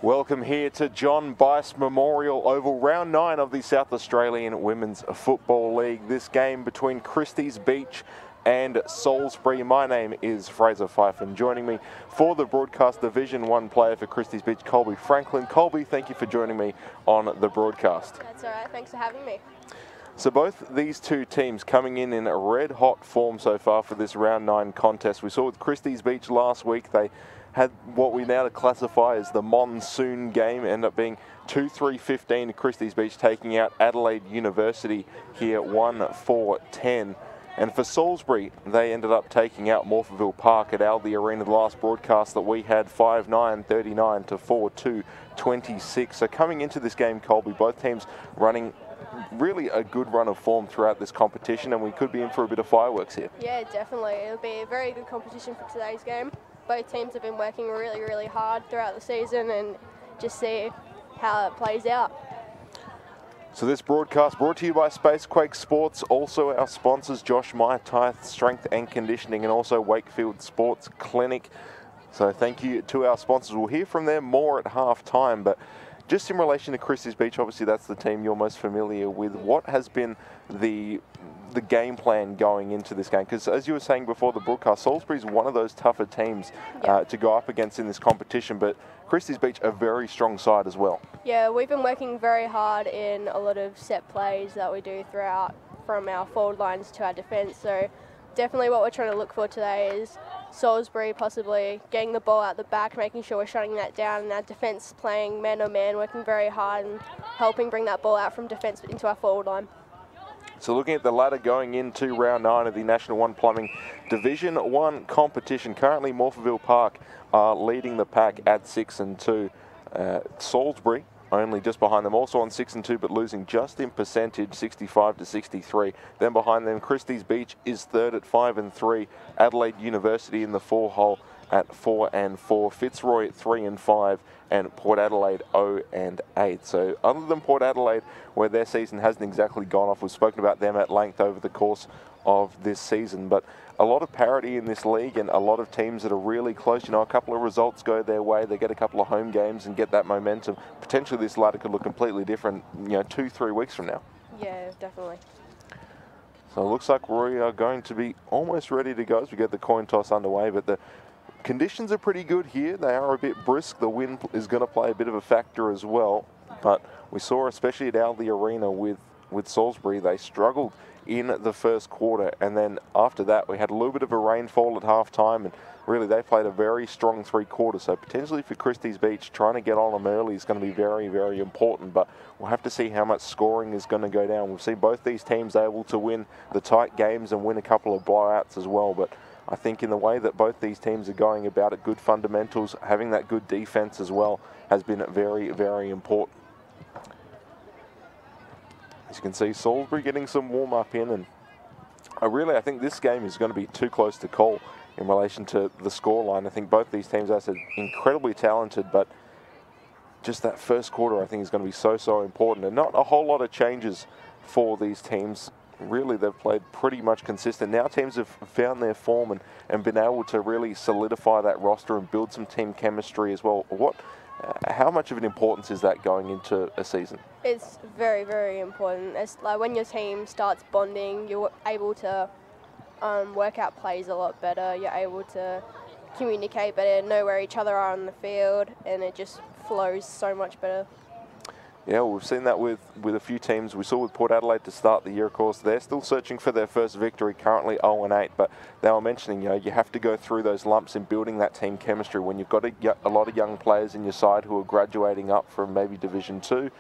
Welcome here to John Bice Memorial Oval, round 9 of the South Australian Women's Football League. This game between Christies Beach and Salisbury. My name is Fraser Fife, and joining me for the broadcast, Division 1 player for Christies Beach, Colby Franklin. Colby, thank you for joining me on the broadcast. That's all right, thanks for having me. So both these two teams coming in red hot form so far for this round 9 contest. We saw with Christies Beach last week, they had what we now classify as the monsoon game, end up being 2-3-15 Christies Beach, taking out Adelaide University here 1-4-10. And for Salisbury, they ended up taking out Morphettville Park at Aldi Arena. The last broadcast that we had, 5-9, 39 to 4-2, 26. So coming into this game, Colby, both teams running really a good run of form throughout this competition, and we could be in for a bit of fireworks here. Yeah, definitely. It'll be a very good competition for today's game. Both teams have been working really hard throughout the season, and just see how it plays out. So this broadcast brought to you by Spacequake Sports, also our sponsors Josh Meyer Tithe Strength and Conditioning, and also Wakefield Sports Clinic. So thank you to our sponsors. We'll hear from them more at half time, but just in relation to Christies Beach, obviously that's the team you're most familiar with. What has been the game plan going into this game? Because as you were saying before the broadcast, Salisbury is one of those tougher teams to go up against in this competition, but Christies Beach a very strong side as well. Yeah, we've been working very hard in a lot of set plays that we do throughout, from our forward lines to our defence. So definitely what we're trying to look for today is Salisbury possibly getting the ball out the back, making sure we're shutting that down, and our defence playing man-on-man, working very hard and helping bring that ball out from defence into our forward line. So looking at the ladder going into round 9 of the National 1 Plumbing Division 1 competition, currently Morphettville Park are leading the pack at 6-2. Salisbury only just behind them, also on 6-2, but losing just in percentage, 65 to 63. Then behind them, Christies Beach is third at 5-3. Adelaide University in the 4-hole at 4-4. Fitzroy at 3-5, and Port Adelaide 0-8. So other than Port Adelaide, where their season hasn't exactly gone off, we've spoken about them at length over the course of this season, but a lot of parity in this league and a lot of teams that are really close. You know, a couple of results go their way, they get a couple of home games and get that momentum. Potentially this ladder could look completely different, you know, 2-3 weeks from now. Yeah, definitely. So it looks like we are going to be almost ready to go as we get the coin toss underway, but the conditions are pretty good here. They are a bit brisk. The wind is going to play a bit of a factor as well, but we saw, especially at Aldi Arena with Salisbury, they struggled in the first quarter, and then after that we had a little bit of a rainfall at half time, and really they played a very strong 3 quarters. So potentially for Christies Beach, trying to get on them early is going to be very important, but we'll have to see how much scoring is going to go down. We've seen both these teams able to win the tight games and win a couple of blowouts as well, but I think in the way that both these teams are going about it, good fundamentals, having that good defense as well has been very important. As you can see, Salisbury getting some warm-up in, and I think this game is going to be too close to call in relation to the scoreline. I think both these teams, as I said, incredibly talented, but just that first quarter I think is going to be so important, and not a whole lot of changes for these teams. Really, they've played pretty much consistent. Now teams have found their form and been able to really solidify that roster and build some team chemistry as well. How much of an importance is that going into a season? It's very important. It's like when your team starts bonding, you're able to work out plays a lot better. You're able to communicate better, know where each other are on the field, and it just flows so much better. Yeah, well, we've seen that with a few teams. We saw with Port Adelaide to start the year, of course. They're still searching for their first victory, currently 0-8, but they were mentioning, you know, you have to go through those lumps in building that team chemistry. When you've got a lot of young players in your side who are graduating up from maybe Division 2,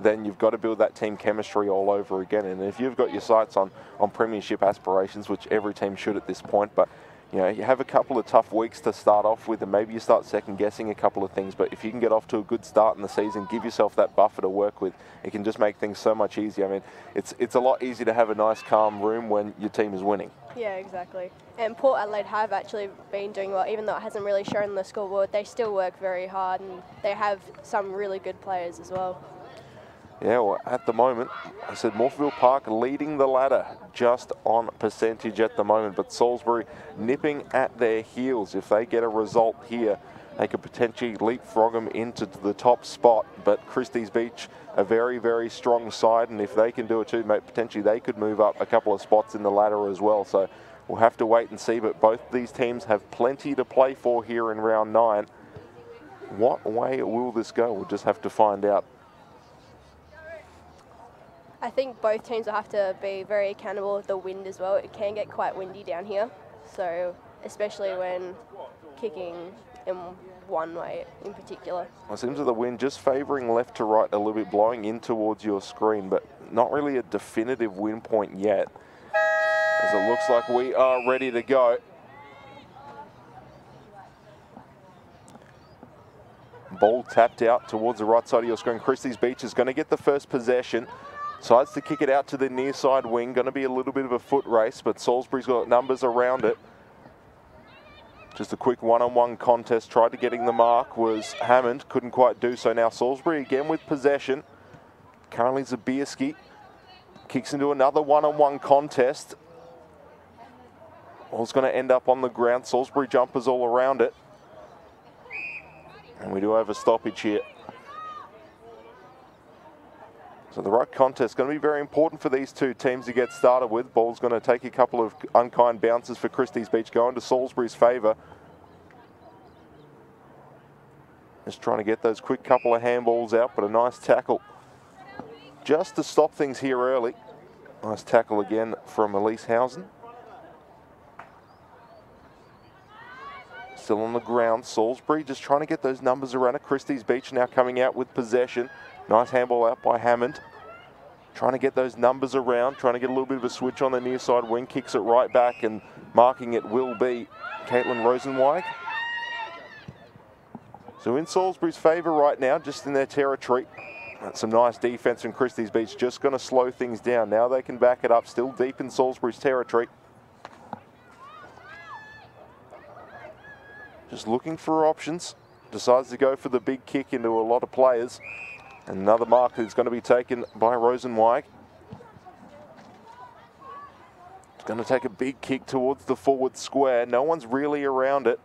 then you've got to build that team chemistry all over again. And if you've got your sights on premiership aspirations, which every team should at this point, but you know, you have a couple of tough weeks to start off with, and maybe you start second-guessing a couple of things, but if you can get off to a good start in the season, give yourself that buffer to work with, it can just make things so much easier. I mean, it's a lot easier to have a nice, calm room when your team is winning. Yeah, exactly. And Port Adelaide have actually been doing well, even though it hasn't really shown on the scoreboard. They still work very hard, and they have some really good players as well. Yeah, well, at the moment, I said Morphettville Park leading the ladder just on percentage at the moment, but Salisbury nipping at their heels. If they get a result here, they could potentially leapfrog them into the top spot. But Christies Beach, a very, very strong side, and if they can do it too, potentially they could move up a couple of spots in the ladder as well. So we'll have to wait and see, but both these teams have plenty to play for here in round 9. What way will this go? We'll just have to find out. I think both teams will have to be very accountable of the wind as well. It can get quite windy down here, so especially when kicking in one way in particular. It seems that the wind just favouring left to right a little bit, blowing in towards your screen, but not really a definitive wind point yet, as it looks like we are ready to go. Ball tapped out towards the right side of your screen. Christies Beach is going to get the first possession. Decides to kick it out to the near side wing. Going to be a little bit of a foot race, but Salisbury's got numbers around it. Just a quick one-on-one contest. Tried to getting the mark was Hammond. Couldn't quite do so. Now Salisbury again with possession. Currently Zabierski kicks into another one-on-one contest. Ball's going to end up on the ground. Salisbury jumpers all around it. And we do have a stoppage here. So the ruck contest is going to be very important for these two teams to get started with. Ball's going to take a couple of unkind bounces for Christies Beach, going to Salisbury's favour. Just trying to get those quick couple of handballs out, but a nice tackle just to stop things here early. Nice tackle again from Elise Housen. Still on the ground, Salisbury just trying to get those numbers around it. Christies Beach now coming out with possession. Nice handball out by Hammond. Trying to get those numbers around, trying to get a little bit of a switch on the near side wing. Kicks it right back, and marking it will be Caitlin Rosenweig. So in Salisbury's favour right now, just in their territory. That's some nice defence from Christies Beach, just going to slow things down. Now they can back it up, still deep in Salisbury's territory. Just looking for options. Decides to go for the big kick into a lot of players. Another mark that's going to be taken by Rosenweig. It's going to take a big kick towards the forward square. No one's really around it.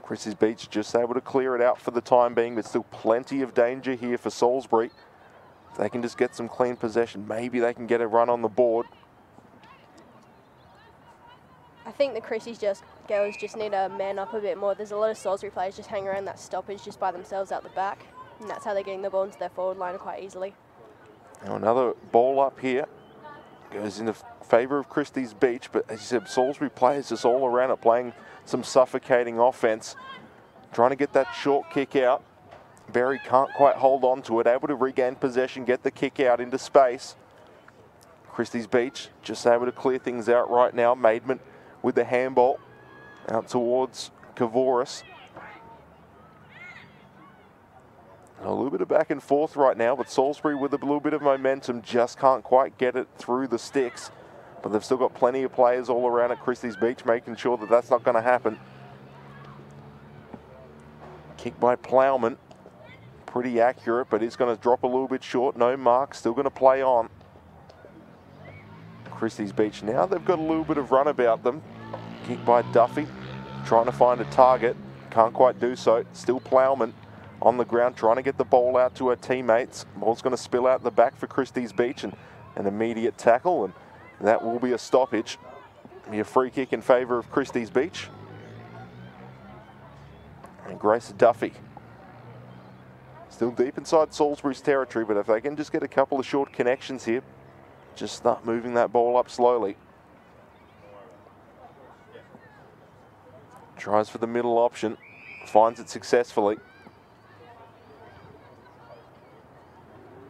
Christies Beach just able to clear it out for the time being, but still plenty of danger here for Salisbury. If they can just get some clean possession, maybe they can get a run on the board. I think the Christies girls just need to man up a bit more. There's a lot of Salisbury players just hanging around that stoppage just by themselves out the back. And that's how they're getting the ball into their forward line quite easily. Now another ball up here. Goes in favour of Christies Beach, but as you said, Salisbury players just all around it, playing some suffocating offence. Trying to get that short kick out. Berry can't quite hold on to it. Able to regain possession, get the kick out into space. Christies Beach just able to clear things out right now. Maidment with the handball out towards Kavoris. A little bit of back and forth right now, but Salisbury with a little bit of momentum just can't quite get it through the sticks. But they've still got plenty of players all around at Christies Beach, making sure that that's not going to happen. Kick by Plowman. Pretty accurate, but it's going to drop a little bit short. No mark, still going to play on. Christies Beach now, they've got a little bit of run about them. Kick by Duffy, trying to find a target. Can't quite do so. Still Plowman on the ground, trying to get the ball out to her teammates. Ball's going to spill out the back for Christies Beach, and an immediate tackle, and that will be a stoppage. Be a free kick in favour of Christies Beach. And Grace Duffy. Still deep inside Salisbury's territory, but if they can just get a couple of short connections here, just start moving that ball up slowly. Tries for the middle option, finds it successfully.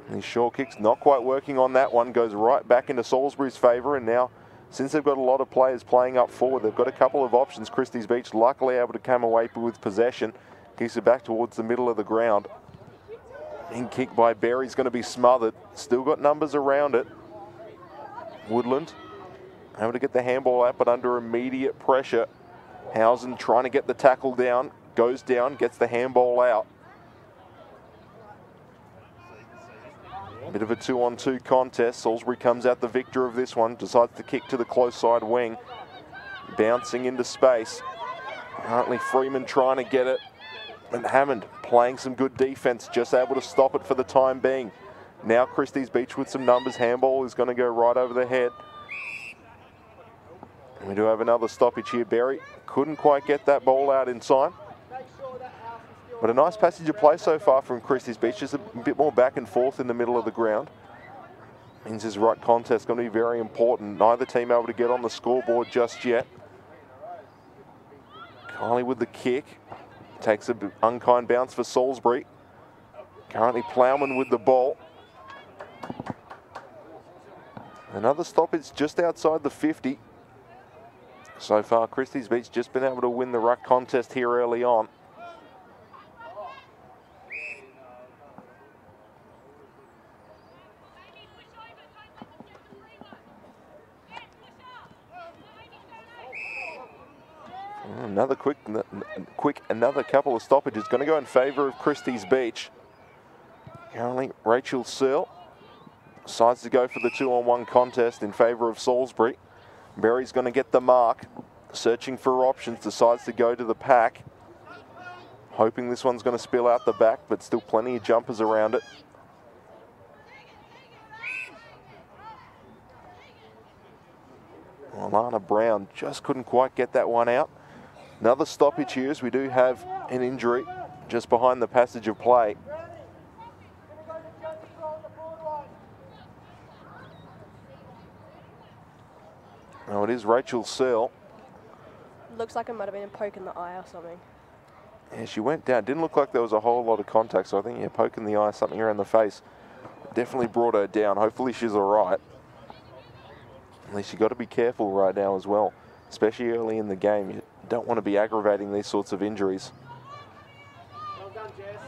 And these short kicks not quite working on that one, goes right back into Salisbury's favour, and now since they've got a lot of players playing up forward, they've got a couple of options. Christies Beach luckily able to come away with possession. Kicks it back towards the middle of the ground. In kick by Berry's going to be smothered. Still got numbers around it. Woodland able to get the handball out, but under immediate pressure. Housen trying to get the tackle down. Goes down, gets the handball out. A bit of a 2-on-2 contest. Salisbury comes out the victor of this one. Decides to kick to the close side wing. Bouncing into space. Currently Freeman trying to get it And Hammond playing some good defence, just able to stop it for the time being. Now Christies Beach with some numbers. Handball is going to go right over the head. And we do have another stoppage here. Berry couldn't quite get that ball out in time. But a nice passage of play so far from Christies Beach. Just a bit more back and forth in the middle of the ground. Means this right contest going to be very important. Neither team able to get on the scoreboard just yet. Kylie with the kick. Takes an unkind bounce for Salisbury. Currently Plowman with the ball. Another stoppage just outside the 50. So far, Christies Beach just been able to win the ruck contest here early on. Another couple of stoppages going to go in favour of Christies Beach. Currently, Rachel Searle decides to go for the 2-on-1 contest in favour of Salisbury. Berry's going to get the mark, searching for options, decides to go to the pack. Hoping this one's going to spill out the back, but still plenty of jumpers around it. Alana Brown just couldn't quite get that one out. Another stoppage here as we do have an injury just behind the passage of play. Now it is Rachel Searle. Looks like it might have been a poke in the eye or something. Yeah, she went down. Didn't look like there was a whole lot of contact, so I think, yeah, poke in the eye, something around the face. Definitely brought her down. Hopefully she's all right. At least you got to be careful right now as well, especially early in the game. You don't want to be aggravating these sorts of injuries. Well done, Jess.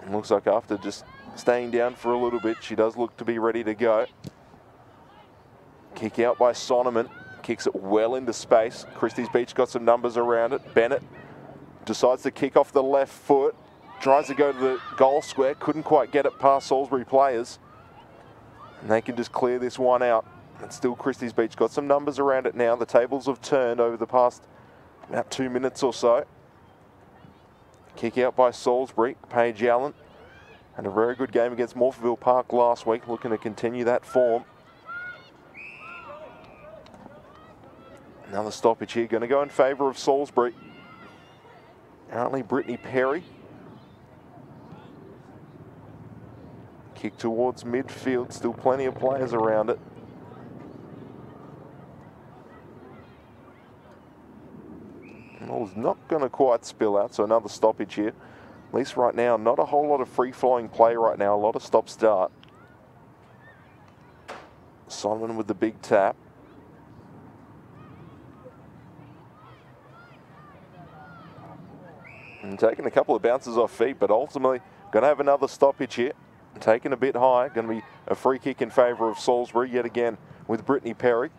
It looks like after just staying down for a little bit, she does look to be ready to go. Kick out by Sonneman. Kicks it well into space. Christies Beach got some numbers around it. Bennett decides to kick off the left foot. Tries to go to the goal square. Couldn't quite get it past Salisbury players. And they can just clear this one out. And still Christies Beach got some numbers around it now. The tables have turned over the past about 2 minutes or so. Kick out by Salisbury. Paige Allen had a very good game against Morpheville Park last week. Looking to continue that form. Another stoppage here. Going to go in favour of Salisbury. Currently Brittany Perry. Kick towards midfield. Still plenty of players around it. Well, it's not going to quite spill out, so another stoppage here. At least right now, not a whole lot of free-flowing play right now. A lot of stop-start. Solomon with the big tap. And taking a couple of bounces off feet, but ultimately going to have another stoppage here. Taken a bit high. Going to be a free kick in favour of Salisbury yet again with Brittany Perry.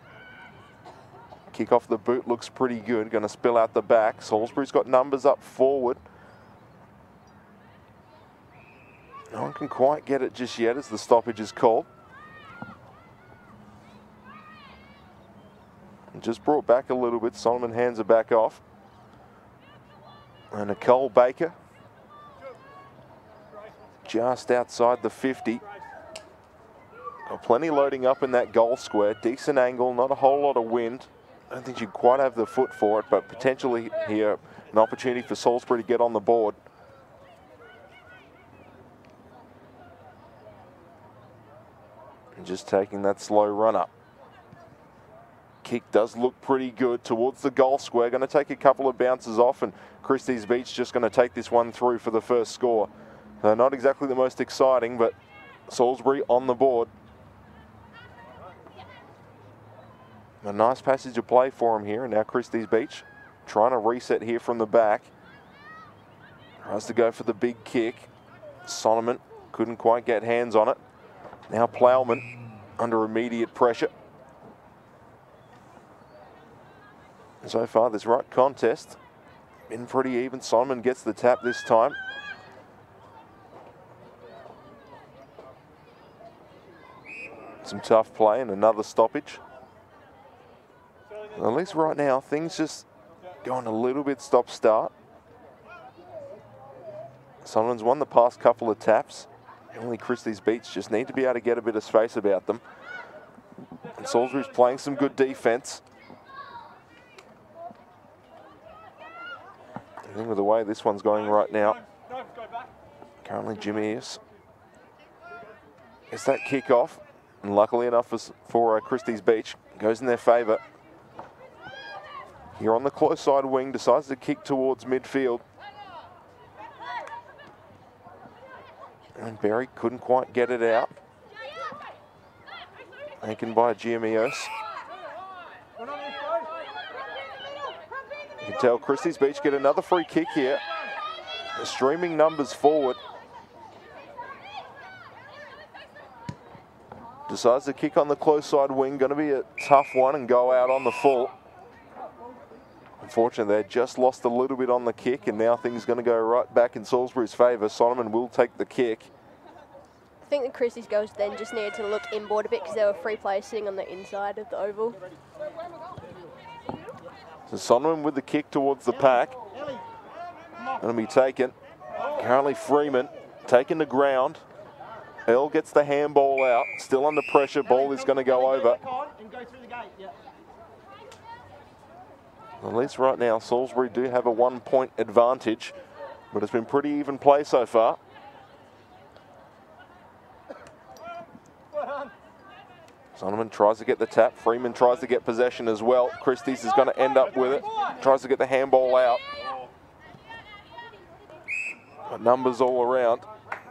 Kick off the boot looks pretty good. Going to spill out the back. Salisbury's got numbers up forward. No one can quite get it just yet as the stoppage is called. Just brought back a little bit. Solomon hands it back off. And Nicole Baker just outside the 50. Got plenty loading up in that goal square. Decent angle, not a whole lot of wind. I don't think she'd quite have the foot for it, but potentially here an opportunity for Salisbury to get on the board. And just taking that slow run up. Kick does look pretty good towards the goal square. Going to take a couple of bounces off, and Christies Beach just going to take this one through for the first score. So not exactly the most exciting, but Salisbury on the board. A nice passage of play for him here. And now Christies Beach trying to reset here from the back. Tries to go for the big kick. Solomon couldn't quite get hands on it. Now Plowman under immediate pressure. So far, this right contest been pretty even. Solomon gets the tap this time. Some tough play and another stoppage. At least right now, things just going a little bit stop-start. Someone's won the past couple of taps. Only Christies Beach just need to be able to get a bit of space about them. And Salisbury's playing some good defence. I think with the way this one's going right now, currently Jimmy gets that kick off, and luckily enough for Christies Beach, goes in their favour. Here on the close side wing, decides to kick towards midfield. And Berry couldn't quite get it out. Taken by Giamios. You can tell Christies Beach get another free kick here. The streaming numbers forward. Decides to kick on the close side wing. Going to be a tough one and go out on the full. Unfortunately, they just lost a little bit on the kick, and now things going to go right back in Salisbury's favour. Solomon will take the kick. I think the Christies girls then just needed to look inboard a bit because they were free players sitting on the inside of the oval. So Solomon with the kick towards the pack. Going to be taken. Currently Freeman taking the ground. Earl gets the handball out. Still under pressure. Ball is going to go over. At least right now, Salisbury do have a 1 point advantage, but it's been pretty even play so far. Solomon tries to get the tap. Freeman tries to get possession as well. Christies is going to end up with it. Tries to get the handball out. Got numbers all around.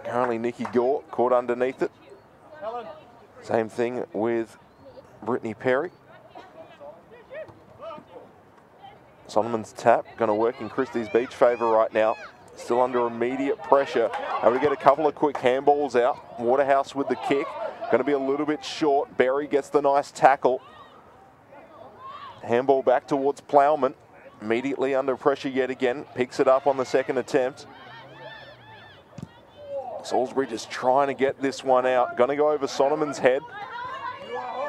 Currently Nikki Gore caught underneath it. Same thing with Brittany Perry. Solomon's tap going to work in Christies Beach favour right now. Still under immediate pressure. Able to get a couple of quick handballs out. Waterhouse with the kick. Going to be a little bit short. Berry gets the nice tackle. Handball back towards Plowman. Immediately under pressure yet again. Picks it up on the second attempt. Salisbury just trying to get this one out. Going to go over Solomon's head.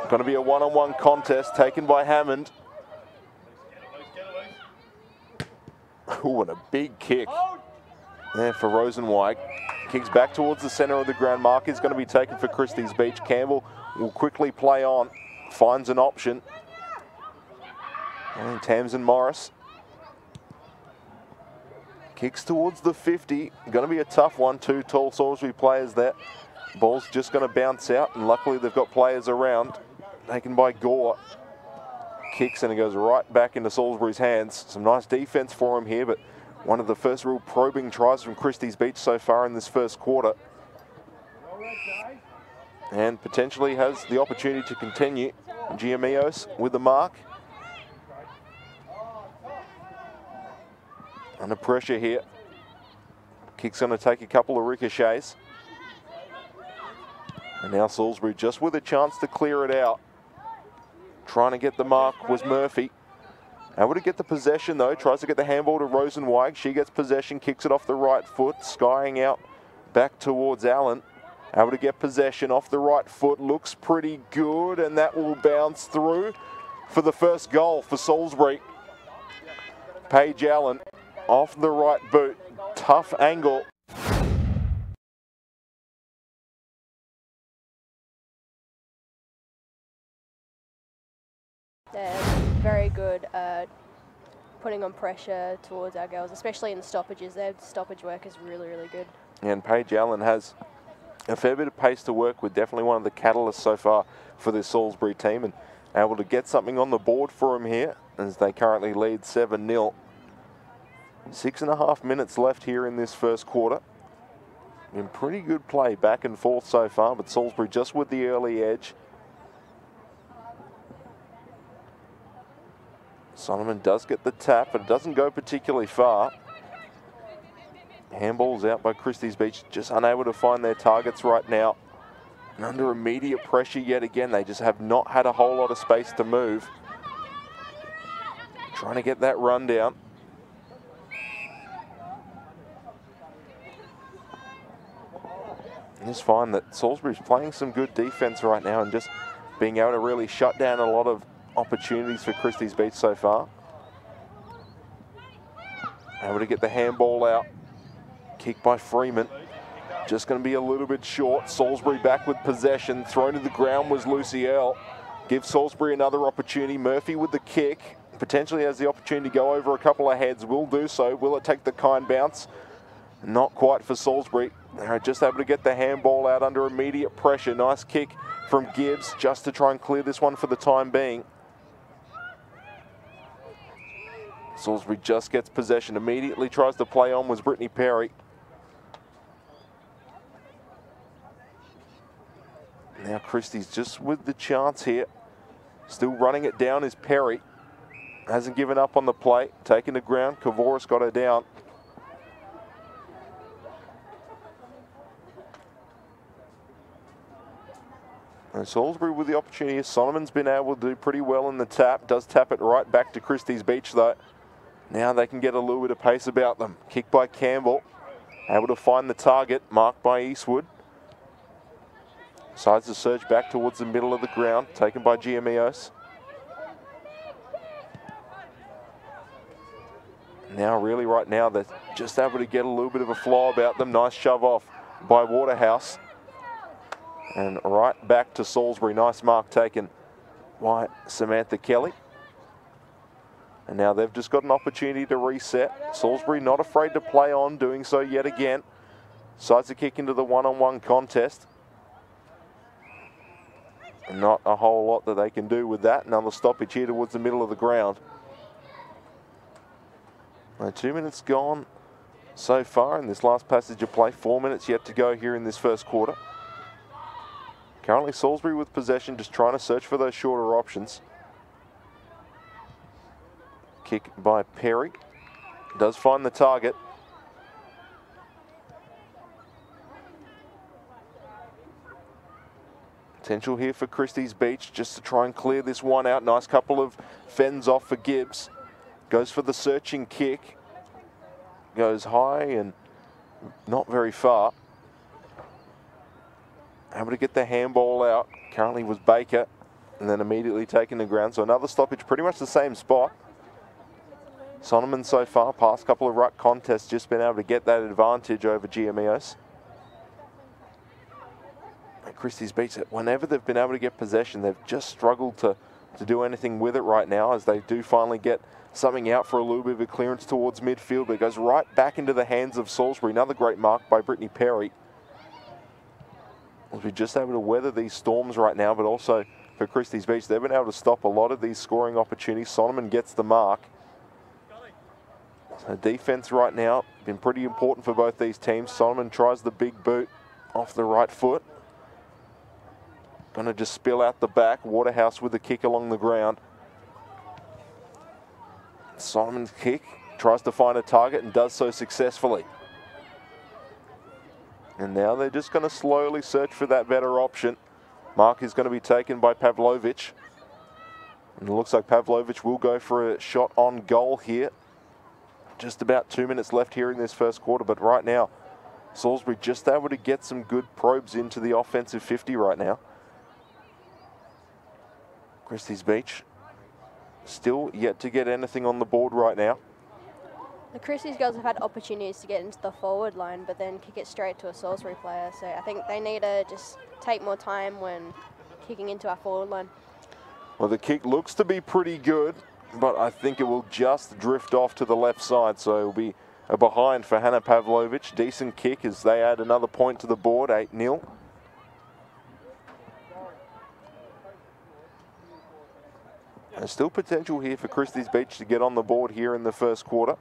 Going to be a one-on-one contest taken by Hammond. Ooh, and a big kick there for Rosenweig. Kicks back towards the centre of the ground. Mark is going to be taken for Christies Beach. Campbell will quickly play on. Finds an option. And Tamsin Morris kicks towards the 50. Going to be a tough one. Two tall Salisbury players there. Ball's just going to bounce out, and luckily they've got players around. Taken by Gore. Kicks and it goes right back into Salisbury's hands. Some nice defence for him here, but one of the first real probing tries from Christies Beach so far in this first quarter. And potentially has the opportunity to continue. Giamios with the mark. Under pressure here. Kick's going to take a couple of ricochets. And now Salisbury just with a chance to clear it out. Trying to get the mark was Murphy. Able to get the possession though. Tries to get the handball to Rosenweig. She gets possession, kicks it off the right foot. Skying out back towards Allen. Able to get possession off the right foot. Looks pretty good, and that will bounce through for the first goal for Salisbury. Paige Allen off the right boot. Tough angle. They're very good at putting on pressure towards our girls, especially in the stoppages. Their stoppage work is really, really good. And Paige Allen has a fair bit of pace to work with. Definitely one of the catalysts so far for this Salisbury team, and able to get something on the board for them here as they currently lead 7-0. 6.5 minutes left here in this first quarter. Been pretty good play back and forth so far, but Salisbury just with the early edge. Solomon does get the tap, but it doesn't go particularly far. Handball's out by Christies Beach, just unable to find their targets right now. And under immediate pressure yet again, they just have not had a whole lot of space to move. Trying to get that run down. And just find that Salisbury's playing some good defence right now and just being able to really shut down a lot of opportunities for Christies Beach so far. Able to get the handball out. Kick by Freeman. Just going to be a little bit short. Salisbury back with possession. Thrown to the ground was Luciel. Gives Salisbury another opportunity. Murphy with the kick. Potentially has the opportunity to go over a couple of heads. Will do so. Will it take the kind bounce? Not quite for Salisbury. They're just able to get the handball out under immediate pressure. Nice kick from Gibbs just to try and clear this one for the time being. Salisbury just gets possession. Immediately tries to play on was Brittany Perry. Now Christies just with the chance here. Still running it down is Perry. Hasn't given up on the play. Taking the ground. Kavoris got her down. And Salisbury with the opportunity. Solomon's been able to do pretty well in the tap. Does tap it right back to Christies Beach though. Now they can get a little bit of pace about them. Kick by Campbell. Able to find the target. Marked by Eastwood. Decides to surge back towards the middle of the ground. Taken by Giamios. Now really right now they're just able to get a little bit of a flow about them. Nice shove off by Waterhouse. And right back to Salisbury. Nice mark taken by Samantha Kelly. And now they've just got an opportunity to reset. Salisbury not afraid to play on, doing so yet again. Decides to kick into the one-on-one contest. Not a whole lot that they can do with that. Another stoppage here towards the middle of the ground. Now 2 minutes gone so far in this last passage of play. 4 minutes yet to go here in this first quarter. Currently Salisbury with possession, just trying to search for those shorter options. Kick by Perry. Does find the target. Potential here for Christies Beach just to try and clear this one out. Nice couple of fends off for Gibbs. Goes for the searching kick. Goes high and not very far. Able to get the handball out. Currently was Baker. And then immediately taken the ground. So another stoppage, pretty much the same spot. Sonneman so far, past couple of ruck contests, just been able to get that advantage over Giamios. Christies Beach, whenever they've been able to get possession, they've just struggled to do anything with it right now, as they do finally get something out for a little bit of a clearance towards midfield, but it goes right back into the hands of Salisbury. Another great mark by Brittany Perry. We're just able to weather these storms right now, but also for Christies Beach, they've been able to stop a lot of these scoring opportunities. Sonneman gets the mark. So defense right now, been pretty important for both these teams. Sonneman tries the big boot off the right foot. Going to just spill out the back. Waterhouse with the kick along the ground. Sonneman's kick. Tries to find a target and does so successfully. And now they're just going to slowly search for that better option. Mark is going to be taken by Pavlovich. And it looks like Pavlovich will go for a shot on goal here. Just about 2 minutes left here in this first quarter. But right now, Salisbury just able to get some good probes into the offensive 50 right now. Christies Beach still yet to get anything on the board right now. The Christies girls have had opportunities to get into the forward line, but then kick it straight to a Salisbury player. So I think they need to just take more time when kicking into our forward line. Well, the kick looks to be pretty good, but I think it will just drift off to the left side. So it will be a behind for Hannah Pavlovich. Decent kick as they add another point to the board, 8-0. There's still potential here for Christies Beach to get on the board here in the first quarter.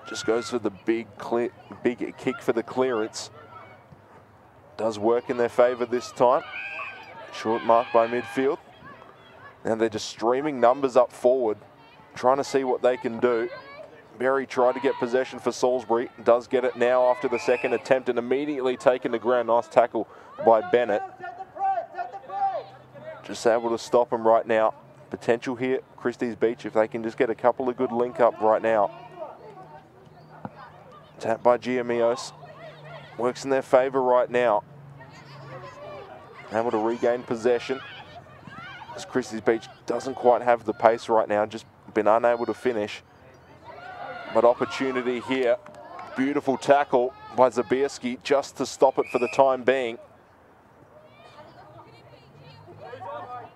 Just goes for the big kick for the clearance. Does work in their favour this time. Short mark by midfield. Now they're just streaming numbers up forward, trying to see what they can do. Berry tried to get possession for Salisbury. Does get it now after the second attempt and immediately taken to ground. Nice tackle by Bennett. Just able to stop them right now. Potential here, Christies Beach, if they can just get a couple of good link up right now. Tap by Giamios. Works in their favour right now. Able to regain possession. As Christies Beach doesn't quite have the pace right now, just been unable to finish. But opportunity here. Beautiful tackle by Zabierski just to stop it for the time being.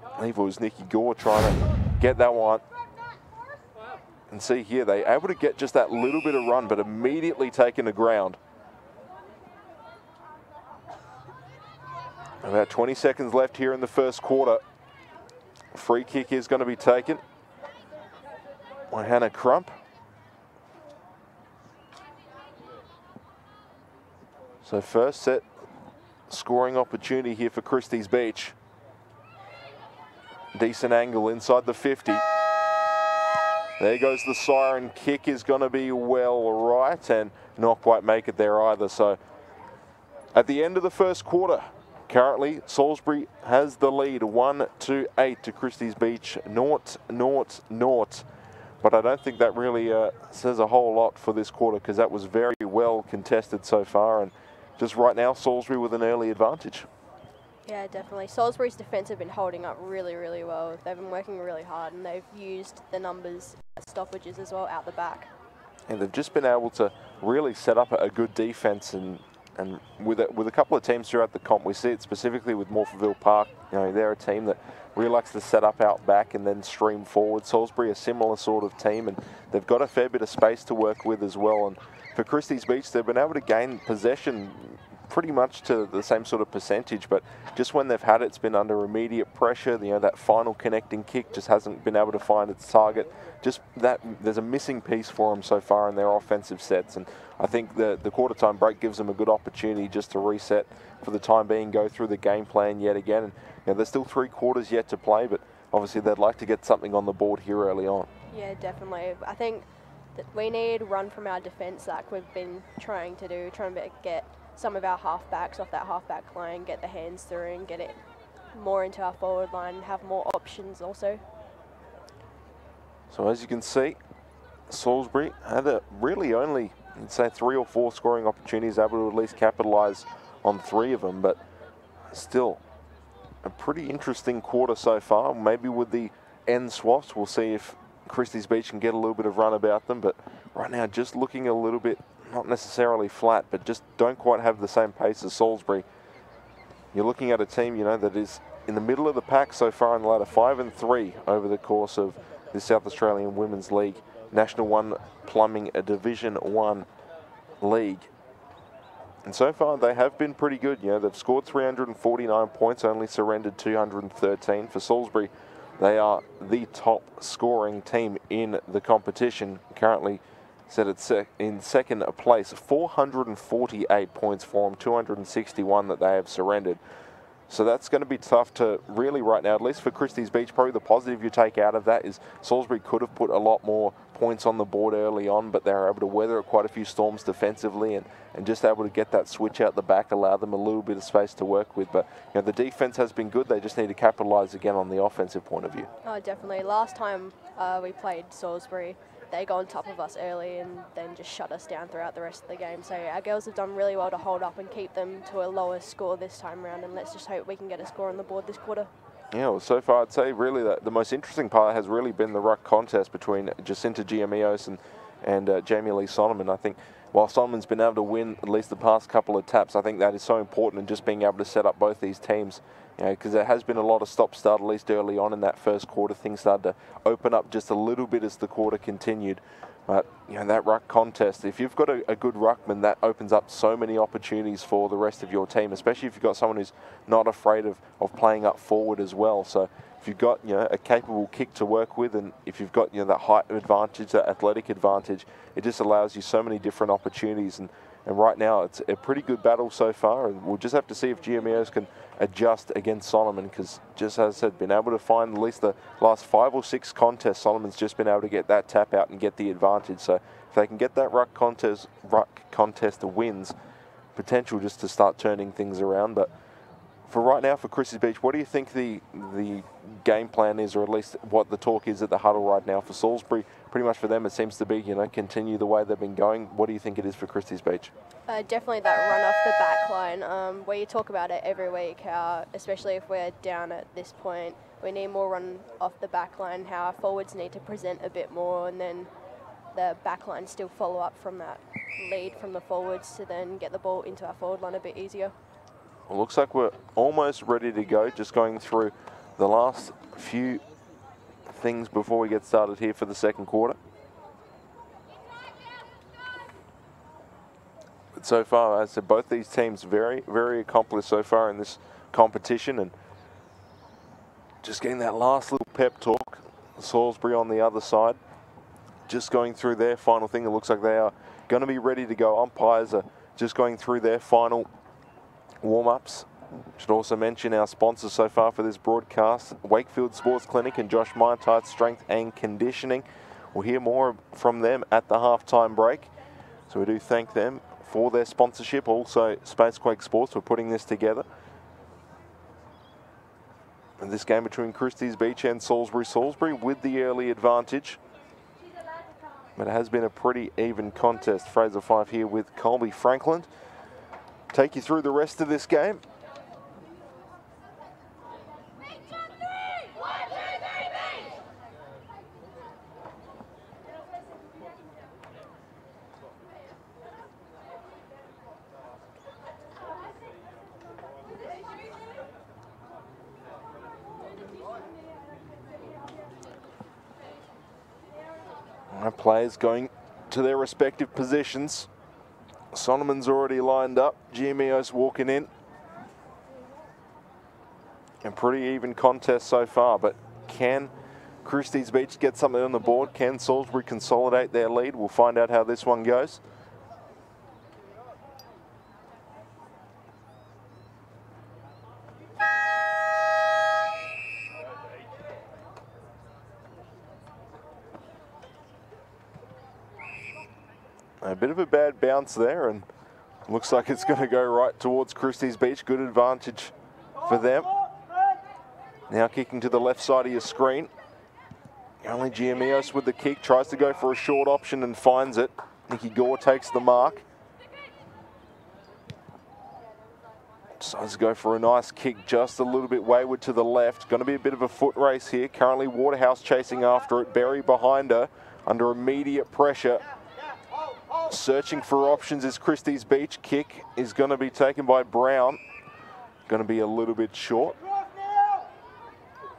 I believe it was Nikki Gore trying to get that one. And see here, they able to get just that little bit of run, but immediately taken to ground. About 20 seconds left here in the first quarter. Free kick is going to be taken by Hannah Crump. So first set scoring opportunity here for Christies Beach. Decent angle inside the 50. There goes the siren. Kick is going to be well right and not quite make it there either. So at the end of the first quarter, currently Salisbury has the lead 1-8 to Christies Beach, 0-0-0. But I don't think that really says a whole lot for this quarter because that was very well contested so far. And just right now, Salisbury with an early advantage. Yeah, definitely. Salisbury's defence have been holding up really, really well. They've been working really hard and they've used the numbers as stoppages as well out the back. And they've just been able to really set up a good defence and with a couple of teams throughout the comp, we see it specifically with Morphettville Park. You know, they're a team that really likes to set up out back and then stream forward. Salisbury, a similar sort of team, and they've got a fair bit of space to work with as well. And for Christies Beach, they've been able to gain possession pretty much to the same sort of percentage, but just when they've had it, it's been under immediate pressure. You know, that final connecting kick just hasn't been able to find its target. Just that there's a missing piece for them so far in their offensive sets, and I think the quarter-time break gives them a good opportunity just to reset for the time being, go through the game plan yet again. And you know, there's still 3 quarters yet to play, but obviously they'd like to get something on the board here early on. Yeah, definitely. I think that we need run from our defence like we've been trying to do, trying to get some of our halfbacks off that halfback line, get the hands through and get it more into our forward line and have more options also. So as you can see, Salisbury had really only, I'd say, 3 or 4 scoring opportunities, able to at least capitalise on 3 of them, but still a pretty interesting quarter so far. Maybe with the end swaps, we'll see if Christies Beach can get a little bit of run about them, but right now just looking a little bit, not necessarily flat, but just don't quite have the same pace as Salisbury. You're looking at a team, you know, that is in the middle of the pack so far in the ladder, 5-3 over the course of the South Australian Women's League, National 1 Plumbing, a Division 1 league. And so far they have been pretty good. You know, they've scored 349 points, only surrendered 213. For Salisbury, they are the top scoring team in the competition, currently set at in second place, 448 points for them, 261 that they have surrendered. So that's going to be tough to really right now, at least for Christies Beach. Probably the positive you take out of that is Salisbury could have put a lot more points on the board early on, but they were able to weather quite a few storms defensively and just able to get that switch out the back, allow them a little bit of space to work with. But you know, the defense has been good. They just need to capitalise again on the offensive point of view. Oh, definitely. Last time we played Salisbury, they got on top of us early and then just shut us down throughout the rest of the game. So our girls have done really well to hold up and keep them to a lower score this time around, and let's just hope we can get a score on the board this quarter. Yeah, well, so far I'd say really the most interesting part has really been the ruck contest between Jacinta Giamios and Jamie Lee Solomon. I think while Solomon's been able to win at least the past couple of taps, I think that is so important in just being able to set up both these teams. You know, because there has been a lot of stop-start, at least early on in that first quarter. Things started to open up just a little bit as the quarter continued. But, you know, that ruck contest, if you've got a good ruckman, that opens up so many opportunities for the rest of your team, especially if you've got someone who's not afraid of playing up forward as well. So if you've got, you know, a capable kick to work with, and if you've got, you know, that height advantage, that athletic advantage, it just allows you so many different opportunities. And right now, it's a pretty good battle so far, and we'll just have to see if Giamios can adjust against Solomon, because just as I said, been able to find at least the last 5 or 6 contests, Solomon's just been able to get that tap out and get the advantage. So if they can get that ruck contest wins, potential just to start turning things around. But for right now, for Christies Beach, what do you think the game plan is, or at least what the talk is at the huddle right now? For Salisbury, pretty much for them, it seems to be, you know, continue the way they've been going. What do you think it is for Christies Beach? Definitely that run off the back line, where you talk about it every week, how, especially if we're down at this point, we need more run off the back line, how our forwards need to present a bit more, and then the back line still follow up from that lead from the forwards to then get the ball into our forward line a bit easier. Well, looks like we're almost ready to go, just going through the last few things before we get started here for the second quarter. But so far, as I said, both these teams very, very accomplished so far in this competition, and just getting that last little pep talk. Salisbury on the other side, just going through their final thing. It looks like they are going to be ready to go. Umpires are just going through their final warm-ups. Should also mention our sponsors so far for this broadcast, Wakefield Sports Clinic and Josh Myrtite Strength and Conditioning. We'll hear more from them at the halftime break. So we do thank them for their sponsorship. Also, Spacequake Sports for putting this together. And this game between Christies Beach and Salisbury. Salisbury with the early advantage. But it has been a pretty even contest. Fraser Fife here with Colby Franklin. Take you through the rest of this game. Our players going to their respective positions. Sonoman's already lined up. Giamios walking in. A pretty even contest so far, but can Christies Beach get something on the board? Can Salisbury consolidate their lead? We'll find out how this one goes. A bit of a bad bounce there, and looks like it's going to go right towards Christies Beach. Good advantage for them. Now kicking to the left side of your screen. Only Giamios with the kick, tries to go for a short option and finds it. Nicky Gore takes the mark. Decides to go for a nice kick, just a little bit wayward to the left. Going to be a bit of a foot race here. Currently Waterhouse chasing after it. Berry behind her, under immediate pressure. Searching for options is Christies Beach. Kick is going to be taken by Brown. Going to be a little bit short.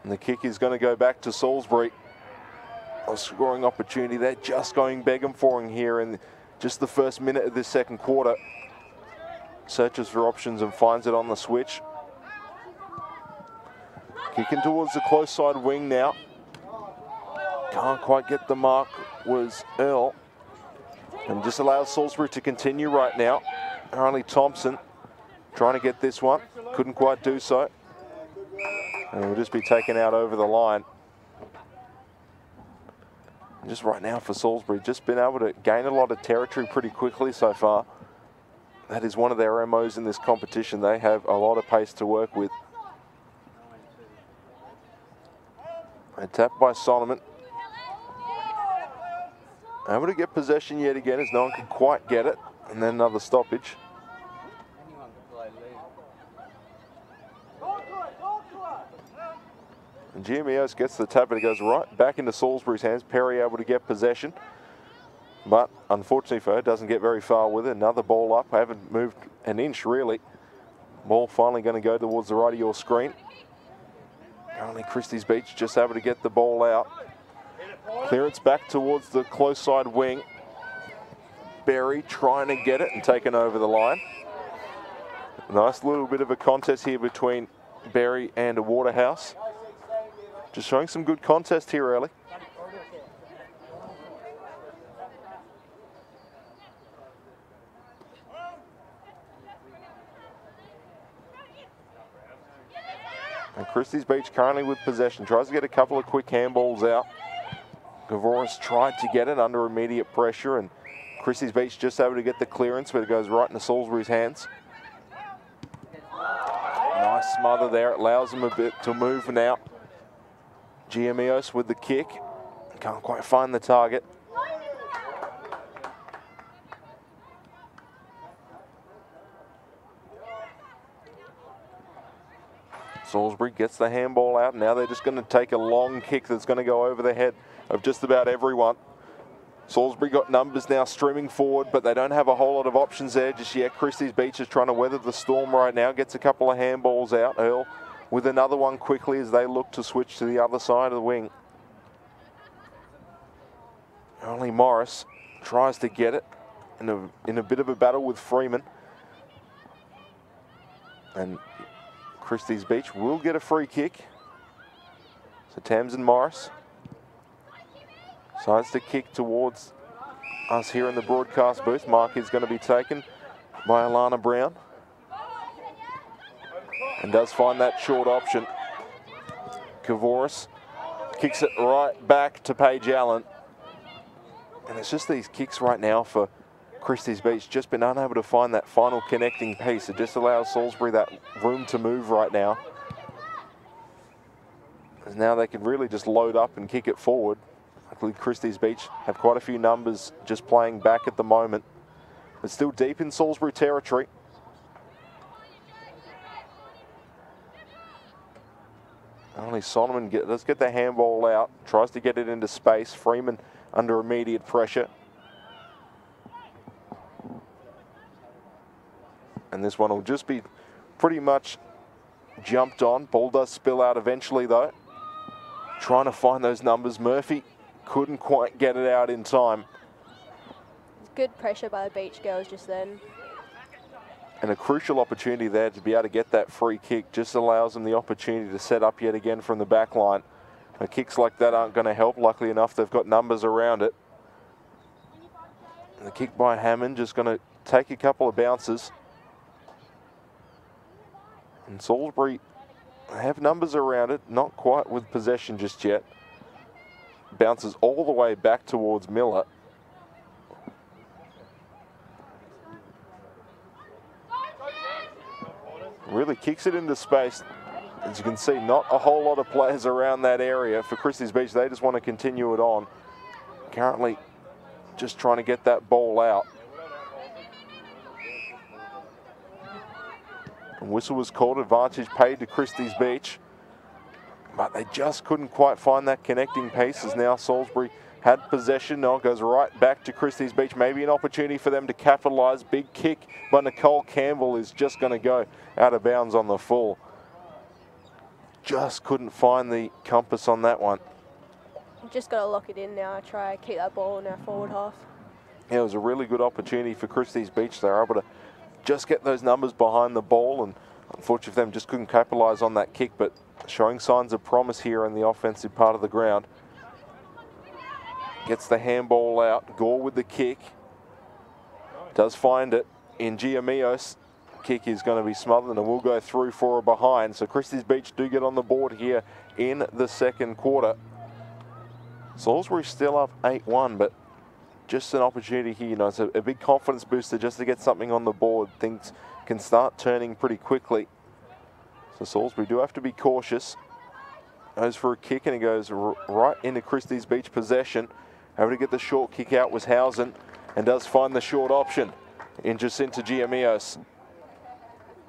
And the kick is going to go back to Salisbury. A scoring opportunity there, just going begging for him here in just the first minute of this second quarter. Searches for options and finds it on the switch. Kicking towards the close side wing now. Can't quite get the mark, was Earl. And just allows Salisbury to continue right now. Harley Thompson trying to get this one. Couldn't quite do so. And will just be taken out over the line. Just right now for Salisbury, just been able to gain a lot of territory pretty quickly so far. That is one of their MOs in this competition. They have a lot of pace to work with. A tap by Solomon. Able to get possession yet again as no one can quite get it. And then another stoppage. And Giamios gets the tap, but it goes right back into Salisbury's hands. Perry able to get possession. But unfortunately for her, doesn't get very far with it. Another ball up. I haven't moved an inch really. Ball finally going to go towards the right of your screen. Currently Christies Beach just able to get the ball out. Clearance back towards the close side wing. Berry trying to get it and taken over the line. Nice little bit of a contest here between Berry and Waterhouse. Just showing some good contest here early. And Christies Beach currently with possession. Tries to get a couple of quick handballs out. Gavoris tried to get it under immediate pressure, and Christies Beach just able to get the clearance, but it goes right into Salisbury's hands. Nice smother there. It allows them a bit to move now. Giamios with the kick. Can't quite find the target. Salisbury gets the handball out. Now they're just going to take a long kick that's going to go over the head of just about everyone. Salisbury got numbers now streaming forward, but they don't have a whole lot of options there just yet. Christies Beach is trying to weather the storm right now. Gets a couple of handballs out. Earl with another one quickly as they look to switch to the other side of the wing. Only Morris tries to get it in a bit of a battle with Freeman. And Christies Beach will get a free kick. So Tamsin Morris decides to kick towards us here in the broadcast booth. Mark is going to be taken by Alana Brown. And does find that short option. Kavoris kicks it right back to Paige Allen. And it's just these kicks right now for Christies Beach, just been unable to find that final connecting piece. It just allows Salisbury that room to move right now. As now they can really just load up and kick it forward. Luckily Christies Beach have quite a few numbers just playing back at the moment, but still deep in Salisbury territory. Only Solomon does get the handball out, tries to get it into space. Freeman under immediate pressure. And this one will just be pretty much jumped on. Ball does spill out eventually though. Trying to find those numbers. Murphy couldn't quite get it out in time. Good pressure by the Beach girls just then. And a crucial opportunity there to be able to get that free kick. Just allows them the opportunity to set up yet again from the back line. Kicks like that aren't going to help. Luckily enough, they've got numbers around it. And the kick by Hammond just going to take a couple of bounces. And Salisbury have numbers around it, not quite with possession just yet. Bounces all the way back towards Miller. Really kicks it into space. As you can see, not a whole lot of players around that area for Christies Beach. They just want to continue it on. Currently just trying to get that ball out. And whistle was called, advantage paid to Christies Beach. But they just couldn't quite find that connecting piece as now Salisbury had possession. Now it goes right back to Christies Beach. Maybe an opportunity for them to capitalise. Big kick, but Nicole Campbell is just going to go out of bounds on the full. Just couldn't find the compass on that one. Just got to lock it in now. Try to keep that ball in our forward half. Yeah, it was a really good opportunity for Christies Beach. They were able to just get those numbers behind the ball, and unfortunately for them, just couldn't capitalise on that kick, but showing signs of promise here in the offensive part of the ground. Gets the handball out. Gore with the kick. Does find it in Giamios. Kick is going to be smothered and will go through for a behind. So Christies Beach do get on the board here in the second quarter. Salisbury still up 8-1, but just an opportunity here. You know, it's a big confidence booster just to get something on the board. Things can start turning pretty quickly. So Salisbury do have to be cautious. Goes for a kick and it goes right into Christies Beach possession. Able to get the short kick out was Housen and does find the short option in Jacinta Giamios.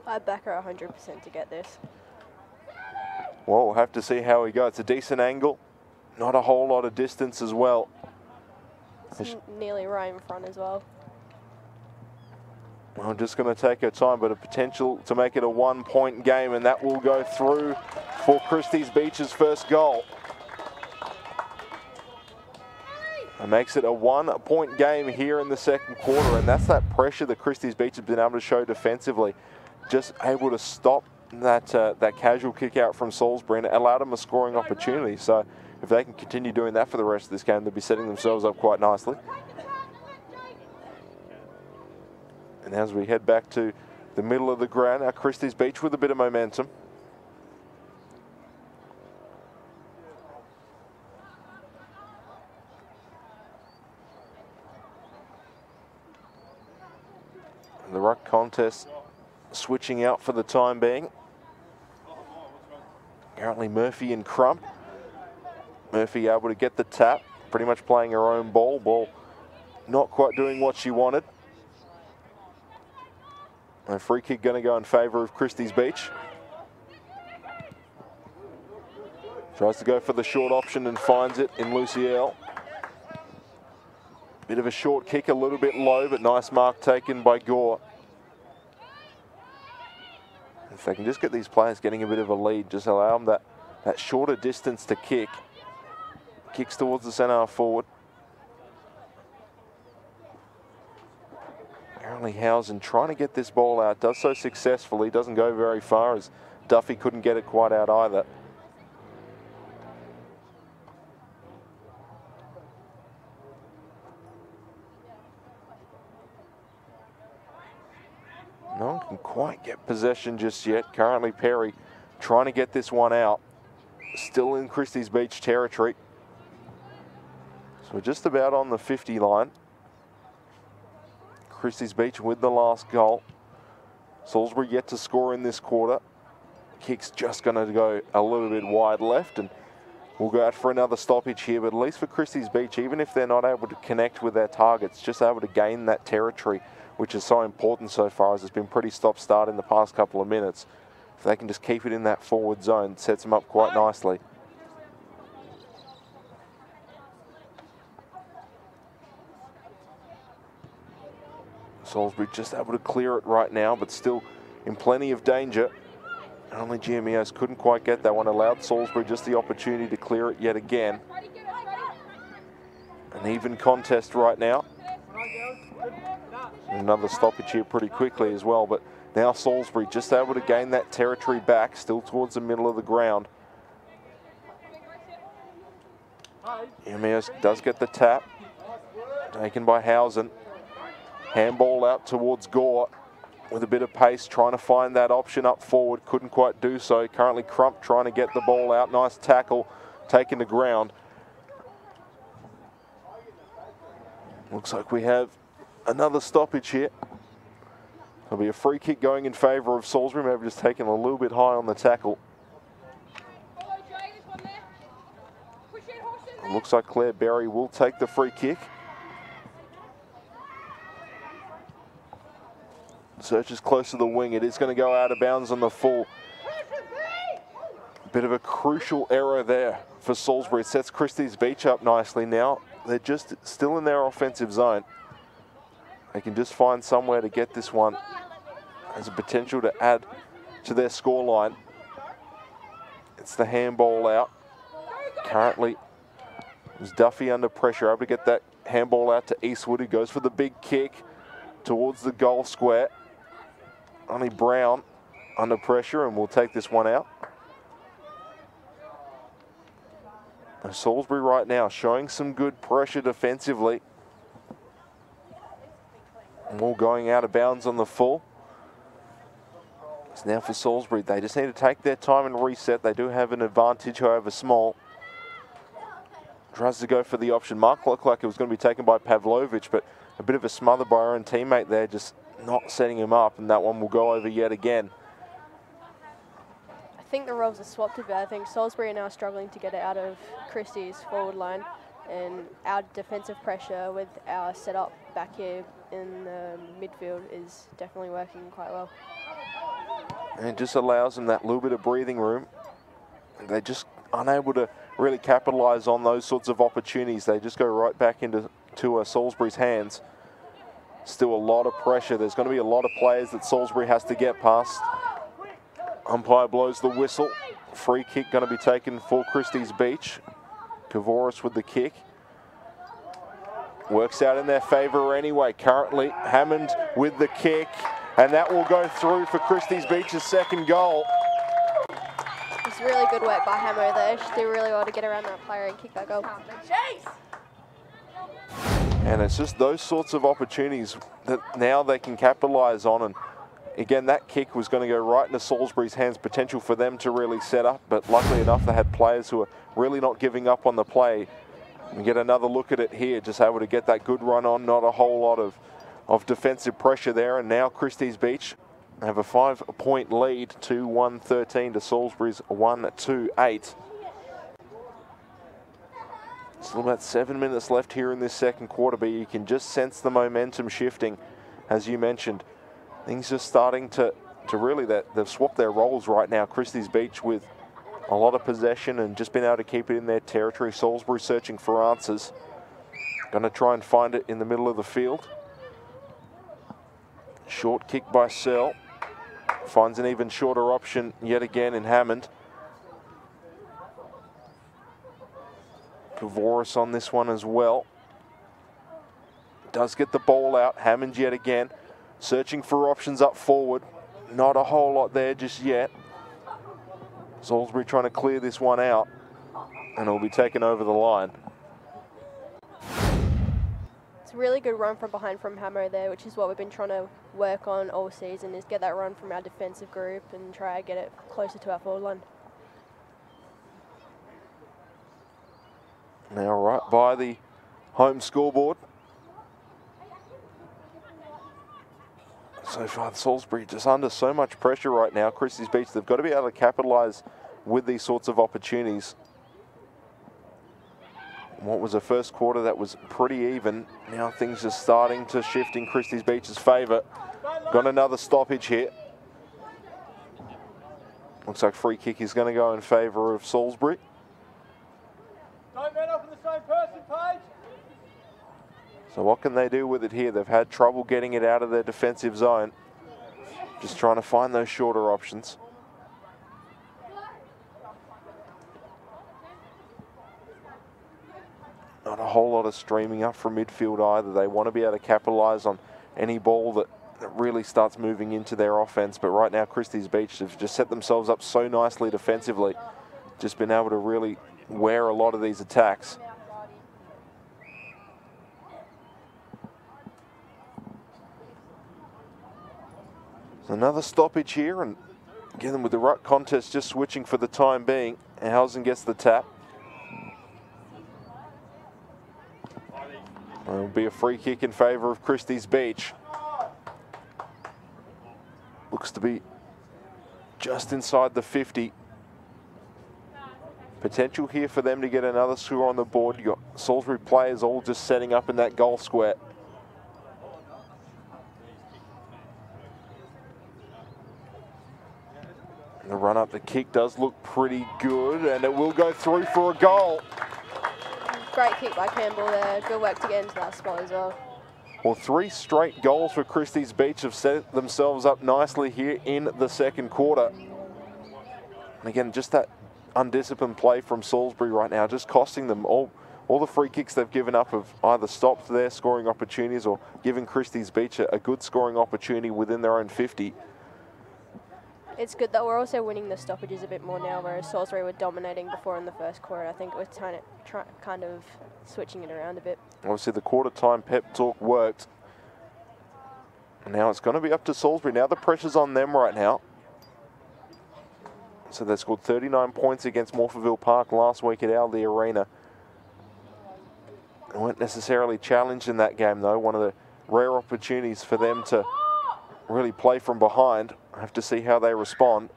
I'd back her 100% to get this. Well, we'll have to see how he goes. It's a decent angle. Not a whole lot of distance as well. It's nearly right in front as well. Well, just going to take her time, but a potential to make it a one-point game, and that will go through for Christies Beach's first goal. It makes it a one-point game here in the second quarter, and that's that pressure that Christies Beach has been able to show defensively. Just able to stop that that casual kick out from Salisbury and allowed them a scoring opportunity. So if they can continue doing that for the rest of this game, they'll be setting themselves up quite nicely. And as we head back to the middle of the ground, now Christies Beach with a bit of momentum. And the ruck contest switching out for the time being. Currently Murphy and Crump. Murphy able to get the tap, pretty much playing her own ball. Ball not quite doing what she wanted. A free kick going to go in favour of Christies Beach. Tries to go for the short option and finds it in Lucielle. Bit of a short kick, a little bit low, but nice mark taken by Gore. If they can just get these players getting a bit of a lead, just allow them that shorter distance to kick. Kicks towards the centre forward. Harryhausen trying to get this ball out, does so successfully, doesn't go very far as Duffy couldn't get it quite out either. No one can quite get possession just yet. Currently Perry trying to get this one out. Still in Christies Beach territory. So we're just about on the 50 line. Christies Beach with the last goal. Salisbury yet to score in this quarter. Kick's just going to go a little bit wide left, and we'll go out for another stoppage here. But at least for Christies Beach, even if they're not able to connect with their targets, just able to gain that territory, which is so important so far, as it's been pretty stop-start in the past couple of minutes. If they can just keep it in that forward zone, sets them up quite nicely. Salisbury just able to clear it right now, but still in plenty of danger. Only GMEOs couldn't quite get that one. Allowed Salisbury just the opportunity to clear it yet again. An even contest right now. Another stoppage here pretty quickly as well, but now Salisbury just able to gain that territory back, still towards the middle of the ground. GMEOs does get the tap, taken by Hausen. Handball out towards Gore with a bit of pace, trying to find that option up forward. Couldn't quite do so. Currently Crump trying to get the ball out. Nice tackle, taken to ground. Looks like we have another stoppage here. There'll be a free kick going in favour of Salisbury. Maybe just taken a little bit high on the tackle. It looks like Claire Berry will take the free kick. Search is close to the wing. It is going to go out of bounds on the full. Bit of a crucial error there for Salisbury. It sets Christies Beach up nicely now. They're just still in their offensive zone. They can just find somewhere to get this one. Has a potential to add to their scoreline. It's the handball out. Currently, is Duffy under pressure, able to get that handball out to Eastwood, who goes for the big kick towards the goal square. Only Brown under pressure, and we'll take this one out. And Salisbury right now showing some good pressure defensively. And all going out of bounds on the full. It's now for Salisbury. They just need to take their time and reset. They do have an advantage, however small. Tries to go for the option. Mark looked like it was going to be taken by Pavlovich, but a bit of a smother by our own teammate there, just not setting him up, and that one will go over yet again. I think the roles are swapped a bit. I think Salisbury are now struggling to get it out of Christie's forward line, and our defensive pressure with our setup back here in the midfield is definitely working quite well. And it just allows them that little bit of breathing room. They're just unable to really capitalise on those sorts of opportunities. They just go right back into Salisbury's hands. Still a lot of pressure. There's going to be a lot of players that Salisbury has to get past. Umpire blows the whistle. Free kick going to be taken for Christies Beach. Kavoris with the kick. Works out in their favour anyway. Currently Hammond with the kick, and that will go through for Christies Beach's second goal. It's really good work by Hamo there. She did really well to get around that player and kick that goal. And it's just those sorts of opportunities that now they can capitalise on. And again, that kick was going to go right into Salisbury's hands, potential for them to really set up. But luckily enough, they had players who are really not giving up on the play. We get another look at it here, just able to get that good run on, not a whole lot of defensive pressure there. And now Christies Beach have a 5-point lead, 2-1-13 to Salisbury's 1-2-8. Still about 7 minutes left here in this second quarter, but you can just sense the momentum shifting, as you mentioned. Things are starting to really, they've swapped their roles right now. Christies Beach with a lot of possession and just been able to keep it in their territory. Salisbury searching for answers. Going to try and find it in the middle of the field. Short kick by Sell. Finds an even shorter option yet again in Hammond. Kavoris on this one as well. Does get the ball out. Hammond yet again. Searching for options up forward. Not a whole lot there just yet. Salisbury trying to clear this one out. And it'll be taken over the line. It's a really good run from behind from Hamo there, which is what we've been trying to work on all season, is get that run from our defensive group and try to get it closer to our forward line. Now right by the home scoreboard. So far, Salisbury just under so much pressure right now. Christies Beach, they've got to be able to capitalise with these sorts of opportunities. What was a first quarter that was pretty even. Now things are starting to shift in Christies Beach's favour. Got another stoppage here. Looks like free kick is going to go in favour of Salisbury. Don't man up in the same person, Paige. So what can they do with it here? They've had trouble getting it out of their defensive zone. Just trying to find those shorter options. Not a whole lot of streaming up from midfield either. They want to be able to capitalise on any ball that really starts moving into their offence. But right now, Christies Beach have just set themselves up so nicely defensively. Just been able to really wear a lot of these attacks. Another stoppage here, and again with the ruck contest just switching for the time being. Housen gets the tap. It'll be a free kick in favour of Christies Beach. Looks to be just inside the 50. Potential here for them to get another score on the board. You've got Salisbury players all just setting up in that goal square. The run up the kick does look pretty good, and it will go through for a goal. Great kick by Campbell there. Good work to get into that spot as well. Well, 3 straight goals for Christies Beach have set themselves up nicely here in the second quarter. And again, just that undisciplined play from Salisbury right now, just costing them all the free kicks they've given up have either stopped their scoring opportunities or given Christies Beach a good scoring opportunity within their own 50. It's good that we're also winning the stoppages a bit more now, whereas Salisbury were dominating before in the first quarter. I think we're kind of switching it around a bit. Obviously, the quarter time pep talk worked. And now it's going to be up to Salisbury. Now the pressure's on them right now. So they scored 39 points against Morphettville Park last week at Adelaide Arena. They weren't necessarily challenged in that game, though. One of the rare opportunities for them to really play from behind. I have to see how they respond.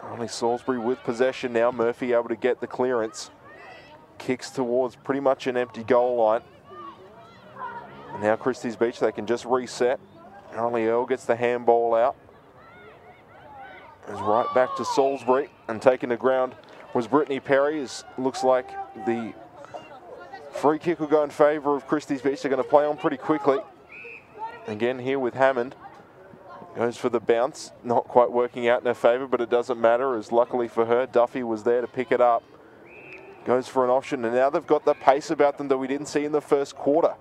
Only Salisbury with possession now. Murphy able to get the clearance. Kicks towards pretty much an empty goal line. And now Christies Beach, they can just reset. Only Earl gets the handball out. It's right back to Salisbury, and taking the ground was Brittany Perry. Looks like the free kick will go in favour of Christies Beach. They're going to play on pretty quickly. Again here with Hammond. Goes for the bounce. Not quite working out in her favour, but it doesn't matter, as luckily for her, Duffy was there to pick it up. Goes for an option, and now they've got the pace about them that we didn't see in the first quarter.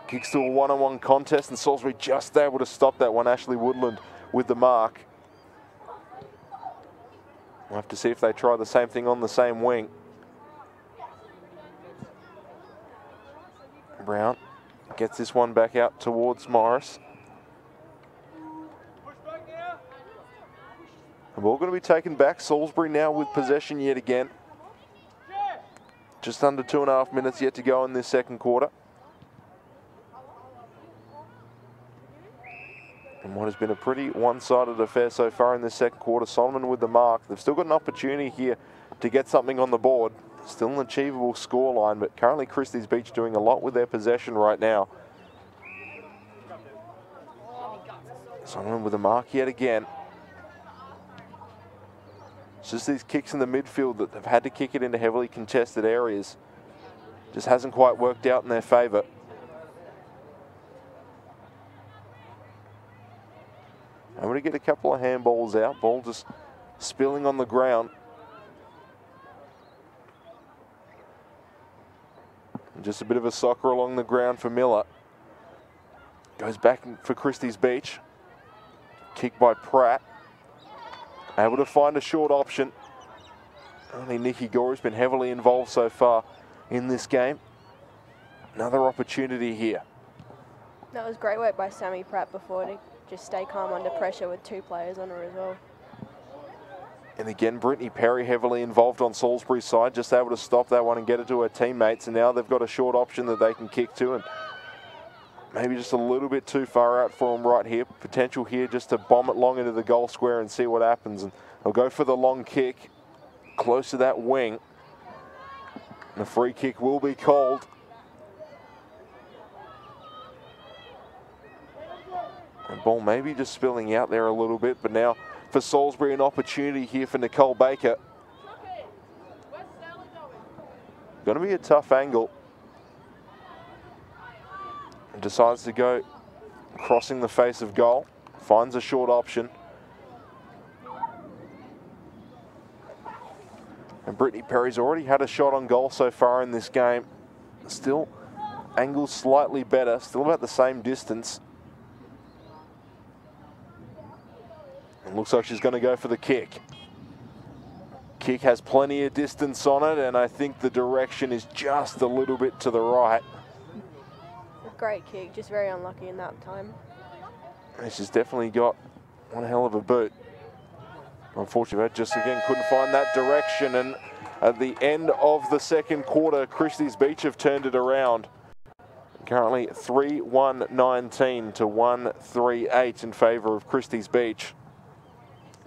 Kicks to a one-on-one contest, and Salisbury just able to stop that one. Ashley Woodland with the mark. We'll have to see if they try the same thing on the same wing. Brown gets this one back out towards Morris. The ball going to be taken back. Salisbury now with possession yet again. Just under 2.5 minutes yet to go in this second quarter. And what has been a pretty one-sided affair so far in this second quarter. Solomon with the mark. They've still got an opportunity here to get something on the board. Still an achievable scoreline, but currently Christies Beach doing a lot with their possession right now. Solomon with the mark yet again. It's just these kicks in the midfield that they've had to kick it into heavily contested areas. Just hasn't quite worked out in their favour. Able to get a couple of handballs out. Ball just spilling on the ground. And just a bit of a soccer along the ground for Miller. Goes back for Christies Beach. Kick by Pratt. Able to find a short option. Only Nikki Gore's been heavily involved so far in this game. Another opportunity here. That was great work by Sammy Pratt before to just stay calm under pressure with 2 players on her as well. And again, Brittany Perry heavily involved on Salisbury's side, just able to stop that one and get it to her teammates. And now they've got a short option that they can kick to, and maybe just a little bit too far out for them right here. Potential here just to bomb it long into the goal square and see what happens. And they'll go for the long kick, close to that wing. And the free kick will be called. And ball maybe just spilling out there a little bit, but now for Salisbury, an opportunity here for Nicole Baker. Going to be a tough angle. And decides to go crossing the face of goal. Finds a short option. And Brittany Perry's already had a shot on goal so far in this game. Still angles slightly better, still about the same distance. And looks like she's going to go for the kick. Kick has plenty of distance on it, and I think the direction is just a little bit to the right. Great kick, just very unlucky in that time. And she's definitely got one hell of a boot. Unfortunately, just again couldn't find that direction, and at the end of the second quarter, Christies Beach have turned it around. Currently 3-1-19 to 1-3-8 in favour of Christies Beach.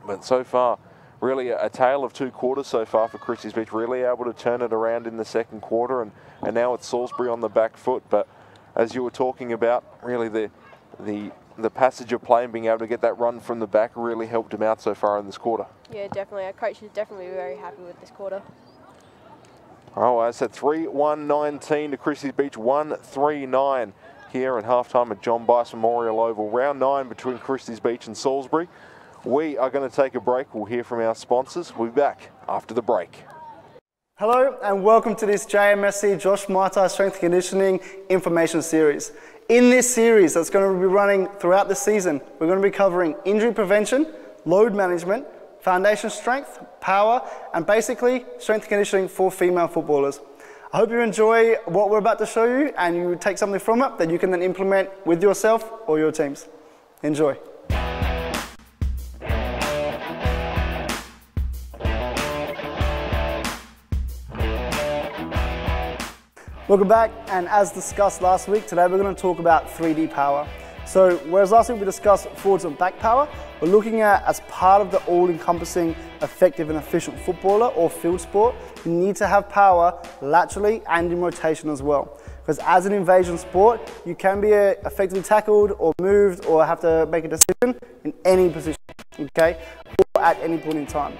But so far, really a tale of 2 quarters so far for Christies Beach. Really able to turn it around in the second quarter, and now it's Salisbury on the back foot. But as you were talking about, really the passage of play and being able to get that run from the back really helped him out so far in this quarter. Yeah, definitely. Our coach is definitely very happy with this quarter. Oh, I said 3-1-19 to Christies Beach, 1-3-9 here at halftime at John Bice Memorial Oval. Round 9 between Christies Beach and Salisbury. We are going to take a break. We'll hear from our sponsors. We'll be back after the break. Hello and welcome to this JMSC Josh Maitai Strength Conditioning Information Series. In this series that's going to be running throughout the season, we're going to be covering injury prevention, load management, foundation strength, power, and basically strength conditioning for female footballers. I hope you enjoy what we're about to show you and you take something from it that you can then implement with yourself or your teams. Enjoy. Welcome back, and as discussed last week, today we're going to talk about 3D power. So whereas last week we discussed forwards and back power, we're looking at as part of the all-encompassing effective and efficient footballer or field sport, you need to have power laterally and in rotation as well. Because as an invasion sport, you can be effectively tackled or moved or have to make a decision in any position, okay, or at any point in time.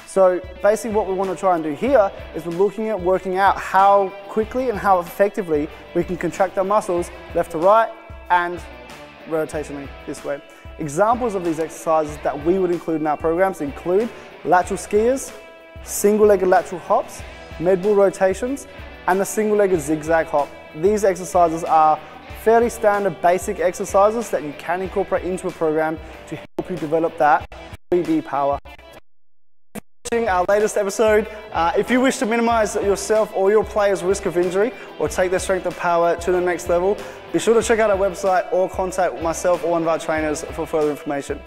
So basically what we want to try and do here is we're looking at working out how quickly and how effectively we can contract our muscles left to right and rotationally this way. Examples of these exercises that we would include in our programs include lateral skiers, single-legged lateral hops, med ball rotations, and the single-legged zigzag hop. These exercises are fairly standard basic exercises that you can incorporate into a program to help you develop that 3D power. Our latest episode. If you wish to minimize yourself or your players' risk of injury or take their strength and power to the next level, be sure to check out our website or contact myself or one of our trainers for further information.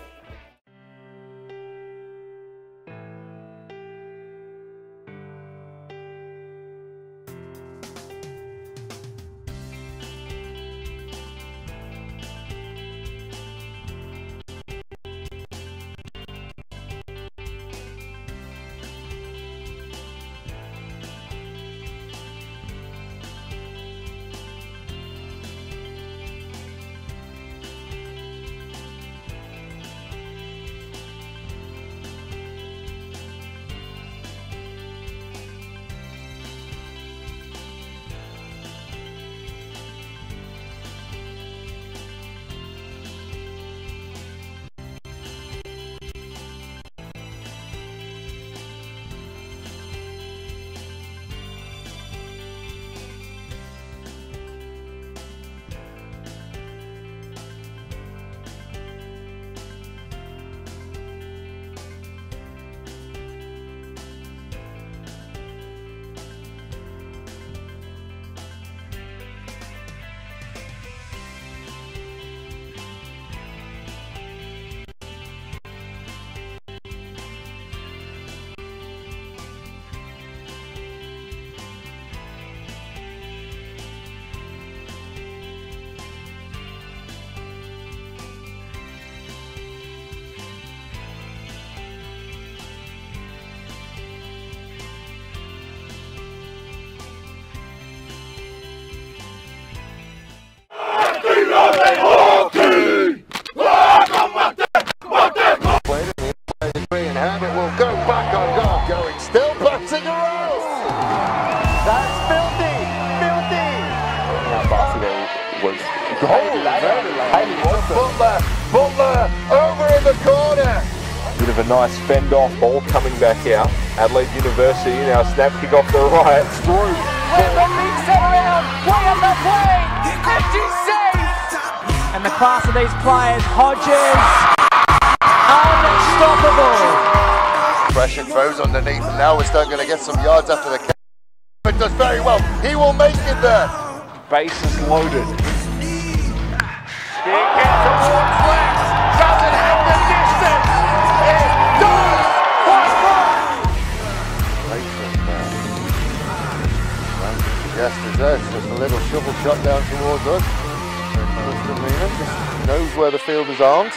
Butler over in the corner. Bit of a nice fend off ball coming back out. Adelaide University now snap kick off the right. Through. With the big set around, way up the play, and she's safe. And the class of these players, Hodges, unstoppable. Pressure throws underneath, and now we're starting to get some yards after the catch. But does very well. He will make it there. Bases loaded. He gets towards left. Doesn't have the distance. It does. Yes, there's just a little shovel shot down towards us. Just knows where the fielders aren't.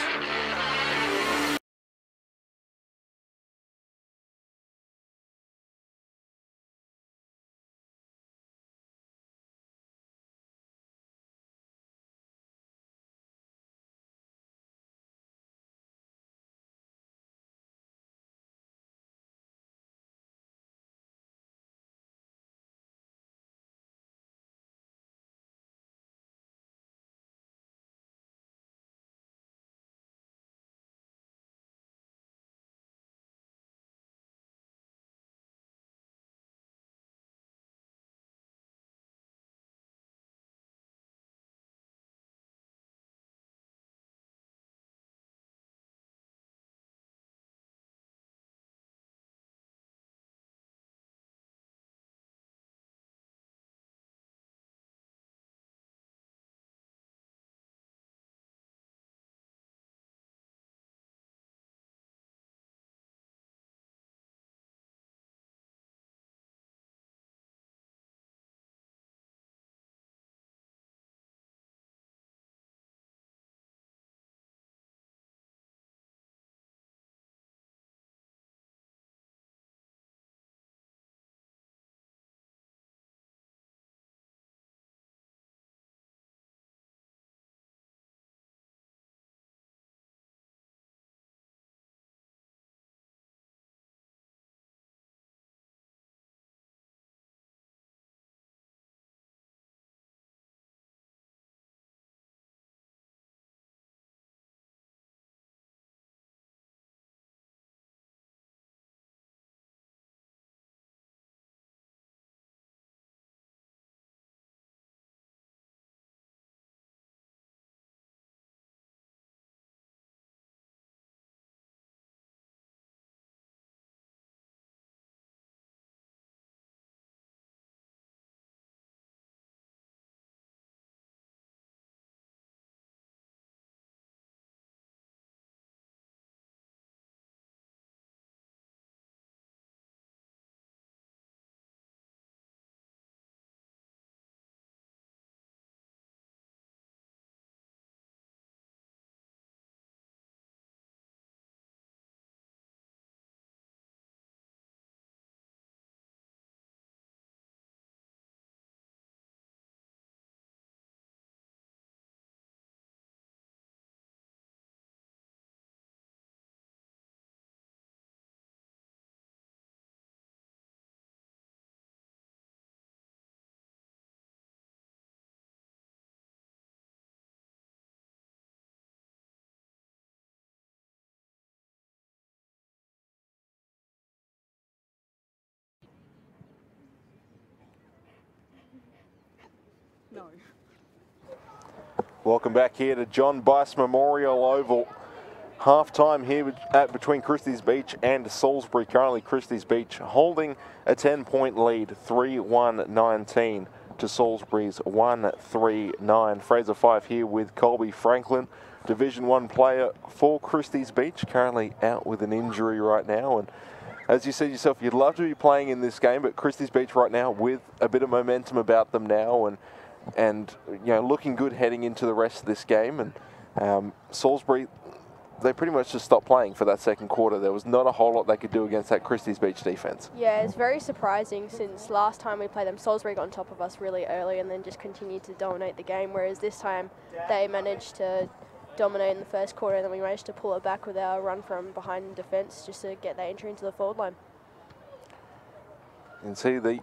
No. Welcome back here to John Bice Memorial Oval. Half-time here between Christies Beach and Salisbury. Currently Christies Beach holding a 10-point lead, 3-1-19 to Salisbury's 1-3-9. Fraser Fife here with Colby Franklin, Division 1 player for Christies Beach, currently out with an injury right now. And as you said yourself, you'd love to be playing in this game, but Christies Beach right now with a bit of momentum about them now, and you know, looking good heading into the rest of this game. And Salisbury, they pretty much just stopped playing for that second quarter. There was not a whole lot they could do against that Christies Beach defence. Yeah, it's very surprising since last time we played them, Salisbury got on top of us really early and then just continued to dominate the game, whereas this time they managed to dominate in the first quarter and then we managed to pull it back with our run from behind defence just to get that entry into the forward line. You can see the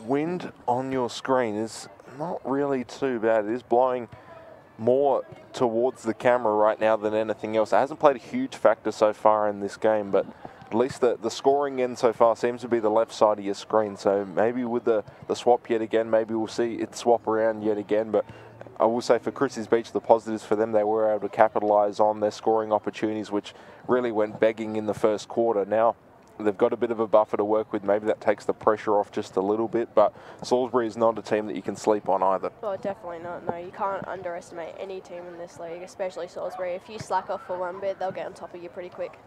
wind on your screen is not really too bad. It is blowing more towards the camera right now than anything else. It hasn't played a huge factor so far in this game, but at least the scoring end so far seems to be the left side of your screen. So maybe with the swap yet again, maybe we'll see it swap around yet again. But I will say for Christies Beach, the positives for them, they were able to capitalise on their scoring opportunities, which really went begging in the first quarter. Now they've got a bit of a buffer to work with. Maybe that takes the pressure off just a little bit, but Salisbury is not a team that you can sleep on either. Well, definitely not. No, you can't underestimate any team in this league, especially Salisbury. If you slack off for one bit, they'll get on top of you pretty quick.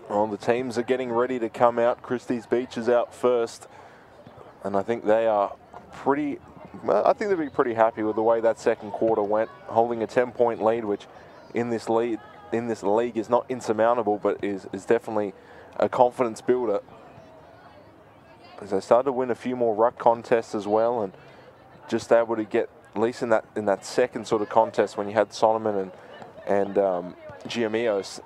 Well, the teams are getting ready to come out. Christies Beach is out first, and I think they are pretty... Well, I think they'll be pretty happy with the way that second quarter went, holding a 10-point lead, which in this league is not insurmountable, but is definitely a confidence builder. As they started to win a few more ruck contests as well, and just able to get at least in that second sort of contest when you had Solomon and Giamios,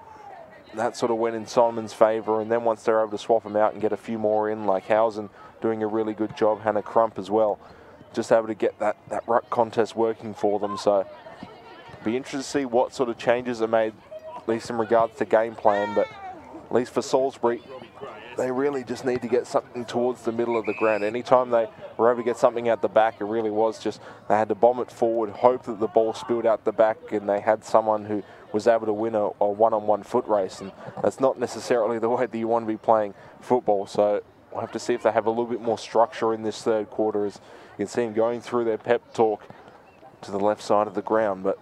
that sort of went in Solomon's favour. And then once they're able to swap them out and get a few more in, like Hausen doing a really good job, Hannah Crump as well, just able to get that ruck contest working for them. So be interested to see what sort of changes are made, at least in regards to game plan. But at least for Salisbury, they really just need to get something towards the middle of the ground. Anytime they were able to get something out the back, it really was just they had to bomb it forward, hope that the ball spilled out the back, and they had someone who was able to win a one-on-one foot race. And that's not necessarily the way that you want to be playing football. So we'll have to see if they have a little bit more structure in this third quarter, as you can see them going through their pep talk to the left side of the ground. But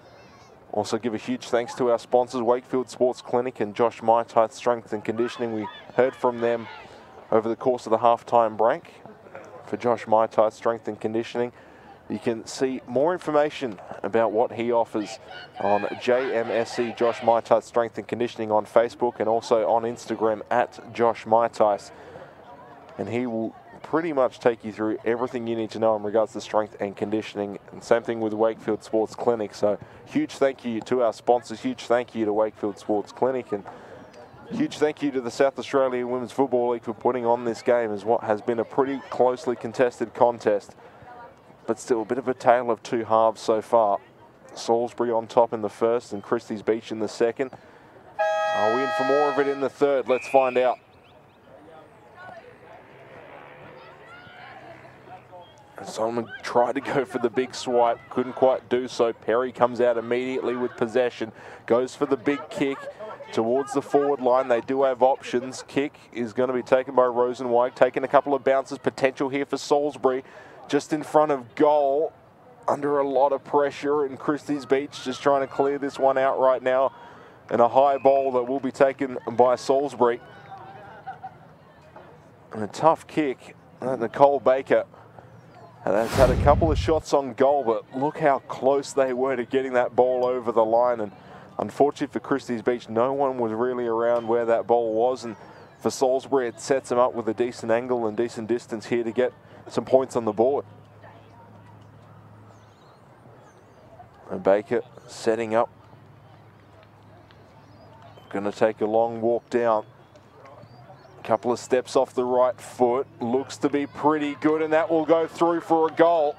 also give a huge thanks to our sponsors, Wakefield Sports Clinic and Josh Maitai Strength and Conditioning. We heard from them over the course of the halftime break. For Josh Maitai Strength and Conditioning, you can see more information about what he offers on JMSC Josh Maitai Strength and Conditioning on Facebook, and also on Instagram at Josh Maitai. And he will pretty much take you through everything you need to know in regards to strength and conditioning. And same thing with Wakefield Sports Clinic. So huge thank you to our sponsors, huge thank you to Wakefield Sports Clinic, and huge thank you to the South Australian Women's Football League for putting on this game as what has been a pretty closely contested contest, but still a bit of a tale of two halves so far. Salisbury on top in the first and Christies Beach in the second. Are we in for more of it in the third? Let's find out. Solomon tried to go for the big swipe, couldn't quite do so. Perry comes out immediately with possession, goes for the big kick towards the forward line. They do have options. Kick is going to be taken by Rosenweig, taking a couple of bounces. Potential here for Salisbury, just in front of goal, under a lot of pressure, and Christies Beach just trying to clear this one out right now. And a high ball that will be taken by Salisbury. And a tough kick. Nicole Baker has had a couple of shots on goal, but look how close they were to getting that ball over the line. And unfortunately for Christies Beach, no one was really around where that ball was. And for Salisbury, it sets them up with a decent angle and decent distance here to get some points on the board. And Baker setting up. Going to take a long walk down. Couple of steps off the right foot. Looks to be pretty good, and that will go through for a goal.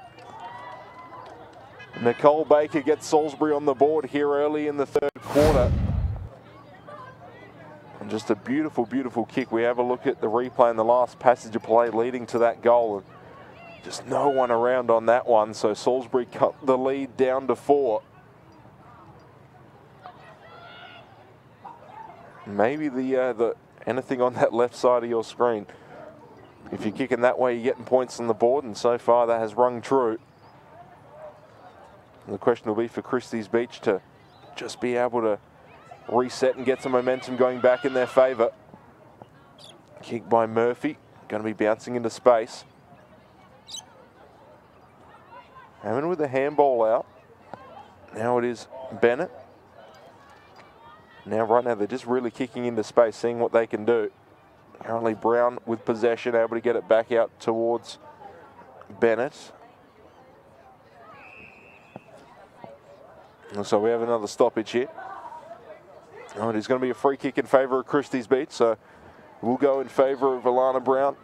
Nicole Baker gets Salisbury on the board here early in the third quarter. And just a beautiful, beautiful kick. We have a look at the replay in the last passage of play leading to that goal. And just no one around on that one, so Salisbury cut the lead down to 4. Maybe the anything on that left side of your screen. If you're kicking that way, you're getting points on the board, and so far that has rung true. And the question will be for Christies Beach to just be able to reset and get some momentum going back in their favour. Kick by Murphy, going to be bouncing into space. Hammond with the handball out. Now it is Bennett. Right now they're just really kicking into space, seeing what they can do. Currently Brown with possession, able to get it back out towards Bennett. And so we have another stoppage here. Oh, it is going to be a free kick in favour of Christies Beach, so we'll go in favour of Alana Brown.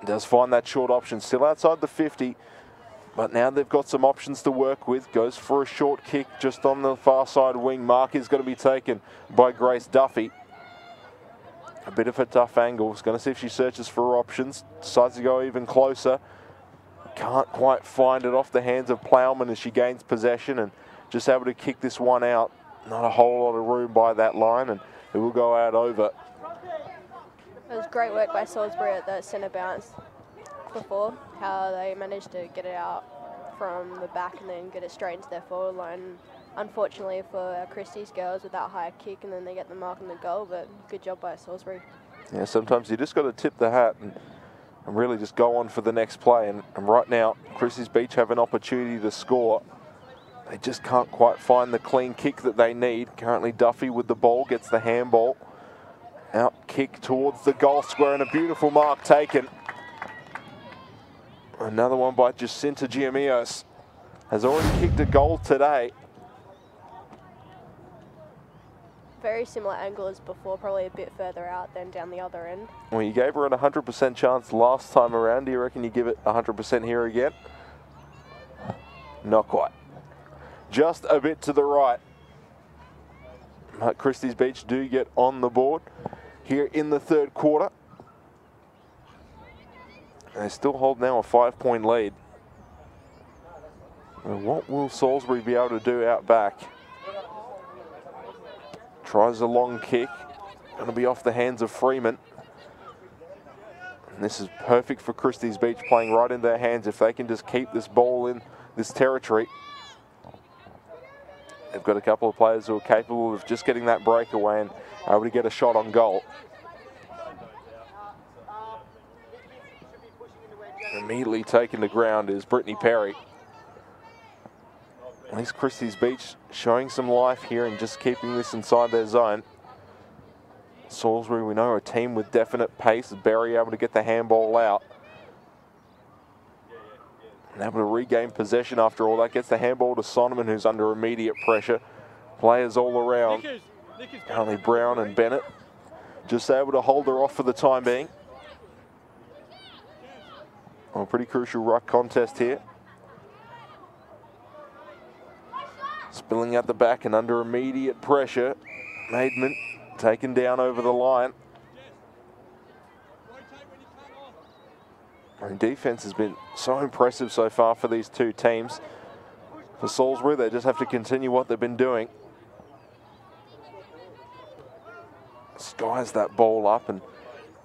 Does find that short option, still outside the 50. But now they've got some options to work with. Goes for a short kick just on the far side wing. Mark is going to be taken by Grace Duffy. A bit of a tough angle. Is going to see if she searches for options. Decides to go even closer. Can't quite find it off the hands of Plowman as she gains possession and just able to kick this one out. Not a whole lot of room by that line, and it will go out over. It was great work by Salisbury at the centre bounce before, how they managed to get it out from the back and then get it straight into their forward line. Unfortunately for our Christies girls with that high kick, and then they get the mark on the goal, but good job by Salisbury. Yeah, sometimes you just got to tip the hat and really just go on for the next play. And right now, Christies Beach have an opportunity to score. They just can't quite find the clean kick that they need. Currently Duffy with the ball, gets the handball. Out kick towards the goal square and a beautiful mark taken. Another one by Jacinta Giamios. Has already kicked a goal today. Very similar angle as before, probably a bit further out than down the other end. Well, you gave her an 100% chance last time around. Do you reckon you give it 100% here again? Not quite. Just a bit to the right. But Christies Beach do get on the board here in the third quarter. They still hold now a 5-point lead. And what will Salisbury be able to do out back? Tries a long kick. Going to be off the hands of Freeman. And this is perfect for Christies Beach, playing right in their hands if they can just keep this ball in this territory. They've got a couple of players who are capable of just getting that breakaway and able to get a shot on goal. Immediately taken to ground is Brittany Perry. At least Christies Beach showing some life here and just keeping this inside their zone. Salisbury, we know, are a team with definite pace. Berry able to get the handball out. And able to regain possession after all that. Gets the handball to Sonneman, who's under immediate pressure. Players all around. Only Brown and Bennett just able to hold her off for the time being. Well, a pretty crucial ruck contest here. Spilling out the back and under immediate pressure. Maidman taken down over the line. And defense has been so impressive so far for these two teams. For Salisbury, they just have to continue what they've been doing. Skies that ball up, and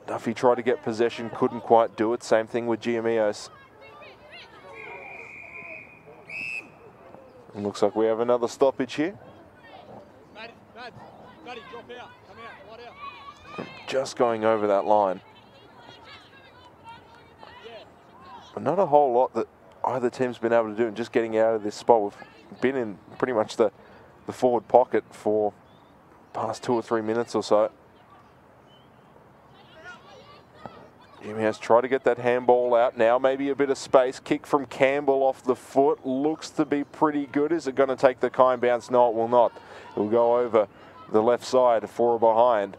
Duffy tried to get possession, couldn't quite do it. Same thing with Giamios. It looks like we have another stoppage here. Just going over that line. But not a whole lot that either team's been able to do in just getting out of this spot. We've been in pretty much the forward pocket for the past 2 or 3 minutes or so. Jimmy has tried to get that handball out. Now maybe a bit of space. Kick from Campbell off the foot. Looks to be pretty good. Is it going to take the kind bounce? No, it will not. It will go over the left side for a behind.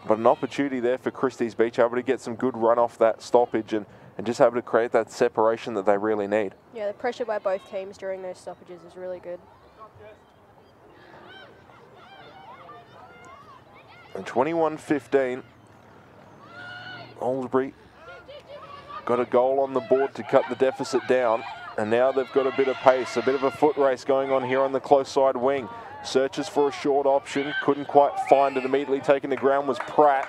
But an opportunity there for Christies Beach, able to get some good run off that stoppage and just able to create that separation that they really need. Yeah, the pressure by both teams during those stoppages is really good. And 21-15. Salisbury got a goal on the board to cut the deficit down, and now they've got a bit of pace, a bit of a foot race going on here on the close side wing. Searches for a short option, couldn't quite find it. Immediately taken to ground was Pratt.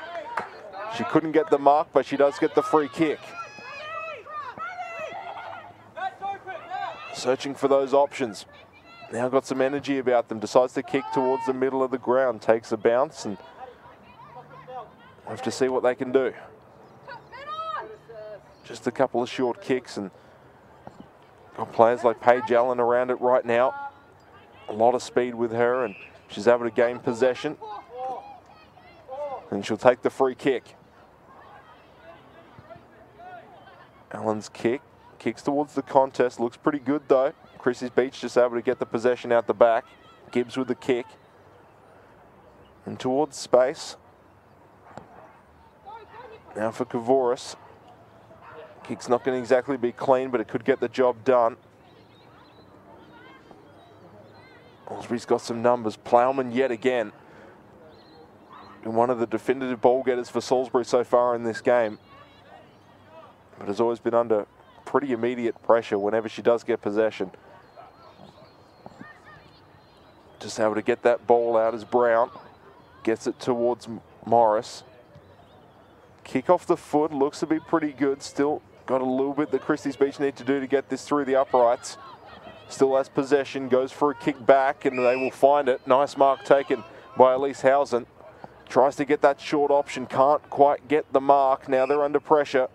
She couldn't get the mark, but she does get the free kick. Searching for those options. Now got some energy about them. Decides to kick towards the middle of the ground. Takes a bounce, and we'll have to see what they can do. Just a couple of short kicks, and got players like Paige Allen around it right now. A lot of speed with her, and she's able to gain possession. And she'll take the free kick. Allen's kick. Kicks towards the contest. Looks pretty good though. Christies Beach just able to get the possession out the back. Gibbs with the kick. And towards space. Now for Kavoris. Kick's not going to exactly be clean, but it could get the job done. Salisbury's got some numbers. Plowman yet again. And one of the definitive ball getters for Salisbury so far in this game. But has always been under pretty immediate pressure whenever she does get possession. Just able to get that ball out as Brown gets it towards Morris. Kick off the foot, looks to be pretty good. Still got a little bit that Christies Beach need to do to get this through the uprights. Still has possession, goes for a kick back, and they will find it. Nice mark taken by Elise Housen. Tries to get that short option, can't quite get the mark. Now they're under pressure.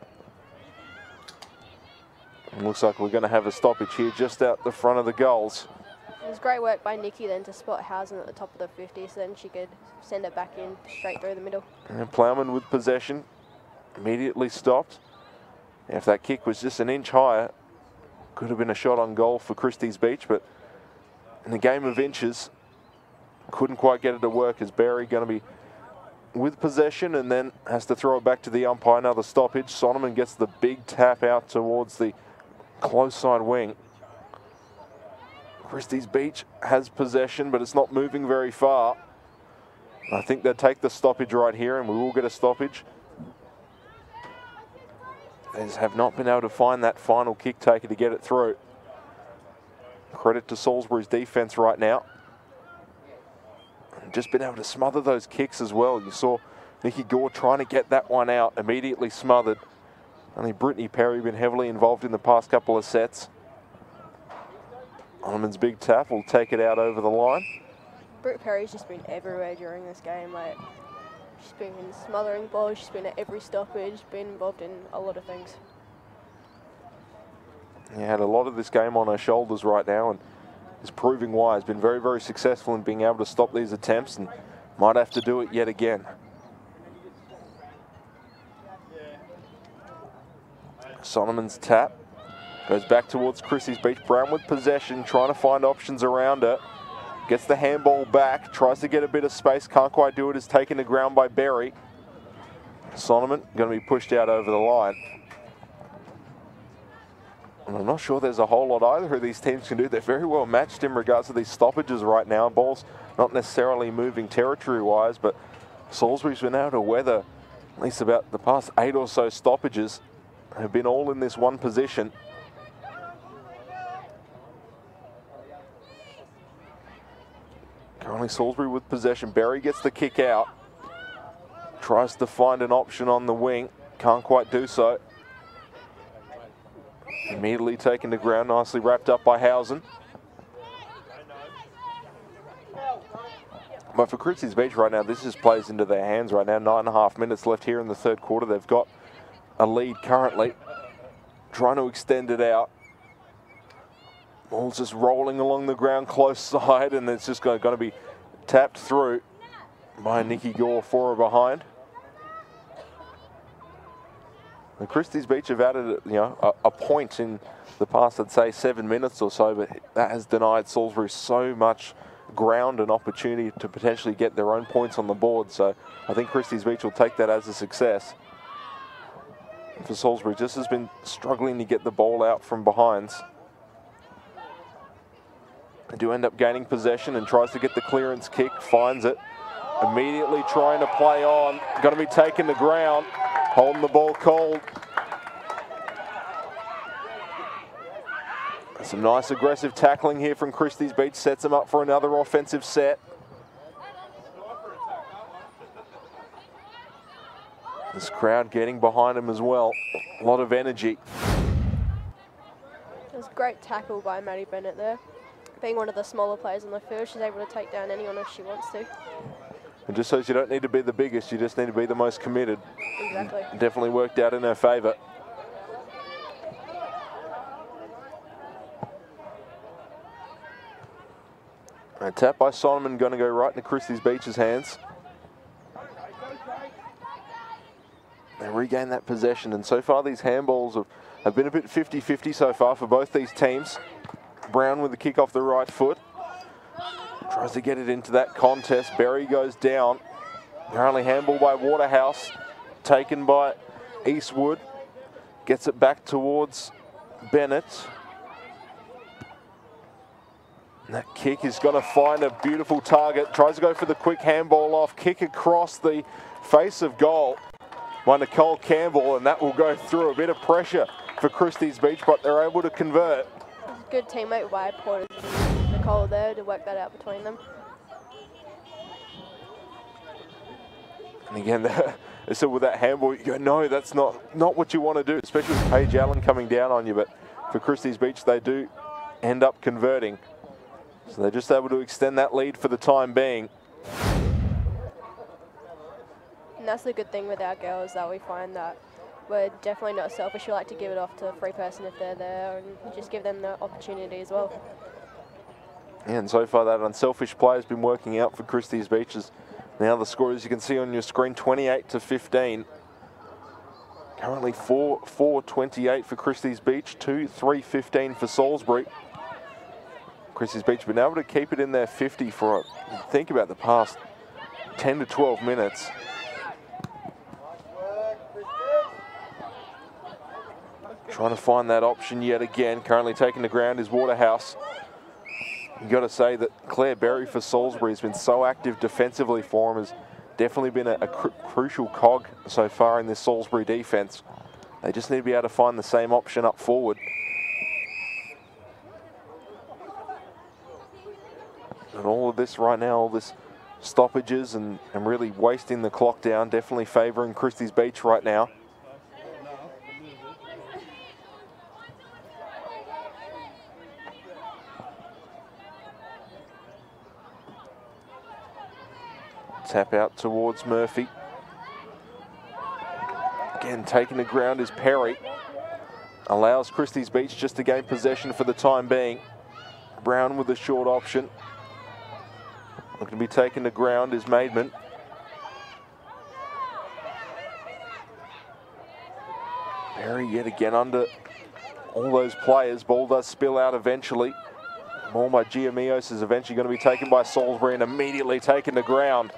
It looks like we're going to have a stoppage here just out the front of the goals. It was great work by Nikki then to spot Housen at the top of the 50, so then she could send it back in straight through the middle. And Plowman with possession, immediately stopped. If that kick was just an inch higher, could have been a shot on goal for Christies Beach, but in a game of inches, couldn't quite get it to work as Barry going to be with possession and then has to throw it back to the umpire. Another stoppage. Sonneman gets the big tap out towards the close side wing. Christies Beach has possession, but it's not moving very far. I think they'll take the stoppage right here, and we will get a stoppage. They just have not been able to find that final kick taker to get it through. Credit to Salisbury's defence right now. And just been able to smother those kicks as well. You saw Nikki Gore trying to get that one out, immediately smothered. Only Brittany Perry been heavily involved in the past couple of sets. Onneman's big tap will take it out over the line. Britt Perry's just been everywhere during this game. Like, she's been smothering balls, she's been at every stoppage, been involved in a lot of things. Yeah, had a lot of this game on her shoulders right now and is proving why. Has been very, very successful in being able to stop these attempts and might have to do it yet again. Sonneman's tap goes back towards Christies Beach. Brown with possession, trying to find options around her. Gets the handball back, tries to get a bit of space, can't quite do it, is taken to ground by Berry. Sonneman going to be pushed out over the line. And I'm not sure there's a whole lot either of these teams can do. They're very well matched in regards to these stoppages right now. Ball's not necessarily moving territory-wise, but Salisbury's been able to weather at least about the past 8 or so stoppages. Have been all in this one position. Currently Salisbury with possession. Berry gets the kick out. Tries to find an option on the wing. Can't quite do so. Immediately taken to ground. Nicely wrapped up by Housen. But for Christies Beach right now, this just plays into their hands right now. 9.5 minutes left here in the third quarter. They've got a lead currently. Trying to extend it out. Ball's just rolling along the ground close side, and it's just going to be tapped through by Nikki Gore, 4 behind. The Christies Beach have added, a point in the past, I'd say, 7 minutes or so, but that has denied Salisbury so much ground and opportunity to potentially get their own points on the board. So I think Christies Beach will take that as a success. For Salisbury, just has been struggling to get the ball out from behinds. They do end up gaining possession and tries to get the clearance kick, finds it. Immediately trying to play on, going to be taken to ground, holding the ball cold. Some nice aggressive tackling here from Christies Beach, sets them up for another offensive set. This crowd getting behind him as well. A lot of energy. It was a great tackle by Maddie Bennett there. Being one of the smaller players on the field, she's able to take down anyone if she wants to. It just shows you don't need to be the biggest, you just need to be the most committed. Exactly. Definitely worked out in her favour. A tap by Sonneman going to go right into Christies Beach's hands. They regain that possession, and so far these handballs have been a bit 50-50 so far for both these teams. Brown with the kick off the right foot. Tries to get it into that contest. Berry goes down. Apparently handball by Waterhouse. Taken by Eastwood. Gets it back towards Bennett. And that kick is going to find a beautiful target. Tries to go for the quick handball off. Kick across the face of goal by Nicole Campbell, and that will go through. A bit of pressure for Christies Beach, but they're able to convert. Good teammate by Porter and Nicole there to work that out between them. And again, so with that handball, you go, no, that's not what you want to do, especially with Paige Allen coming down on you. But for Christies Beach, they do end up converting. So they're just able to extend that lead for the time being. And that's the good thing with our girls, that we find that we're definitely not selfish. We like to give it off to a free person if they're there and just give them the opportunity as well. Yeah, and so far that unselfish play has been working out for Christies Beach. Now the score, as you can see on your screen, 28-15. Currently 4-28 for Christies Beach, 2-3-15 for Salisbury. Christies Beach been able to keep it in their 50 for, think about the past 10 to 12 minutes. Trying to find that option yet again. Currently taking the ground is Waterhouse. You've got to say that Claire Berry for Salisbury has been so active defensively for him, has definitely been a crucial cog so far in this Salisbury defence. They just need to be able to find the same option up forward. And all of this right now, all this stoppages and really wasting the clock down, definitely favouring Christies Beach right now. Tap out towards Murphy. Again, taking the ground is Perry. Allows Christies Beach just to gain possession for the time being. Brown with a short option. Looking to be taken to ground is Maidman. Perry yet again under all those players. Ball does spill out eventually. Ball by Giamios is eventually going to be taken by Salisbury and immediately taken to ground.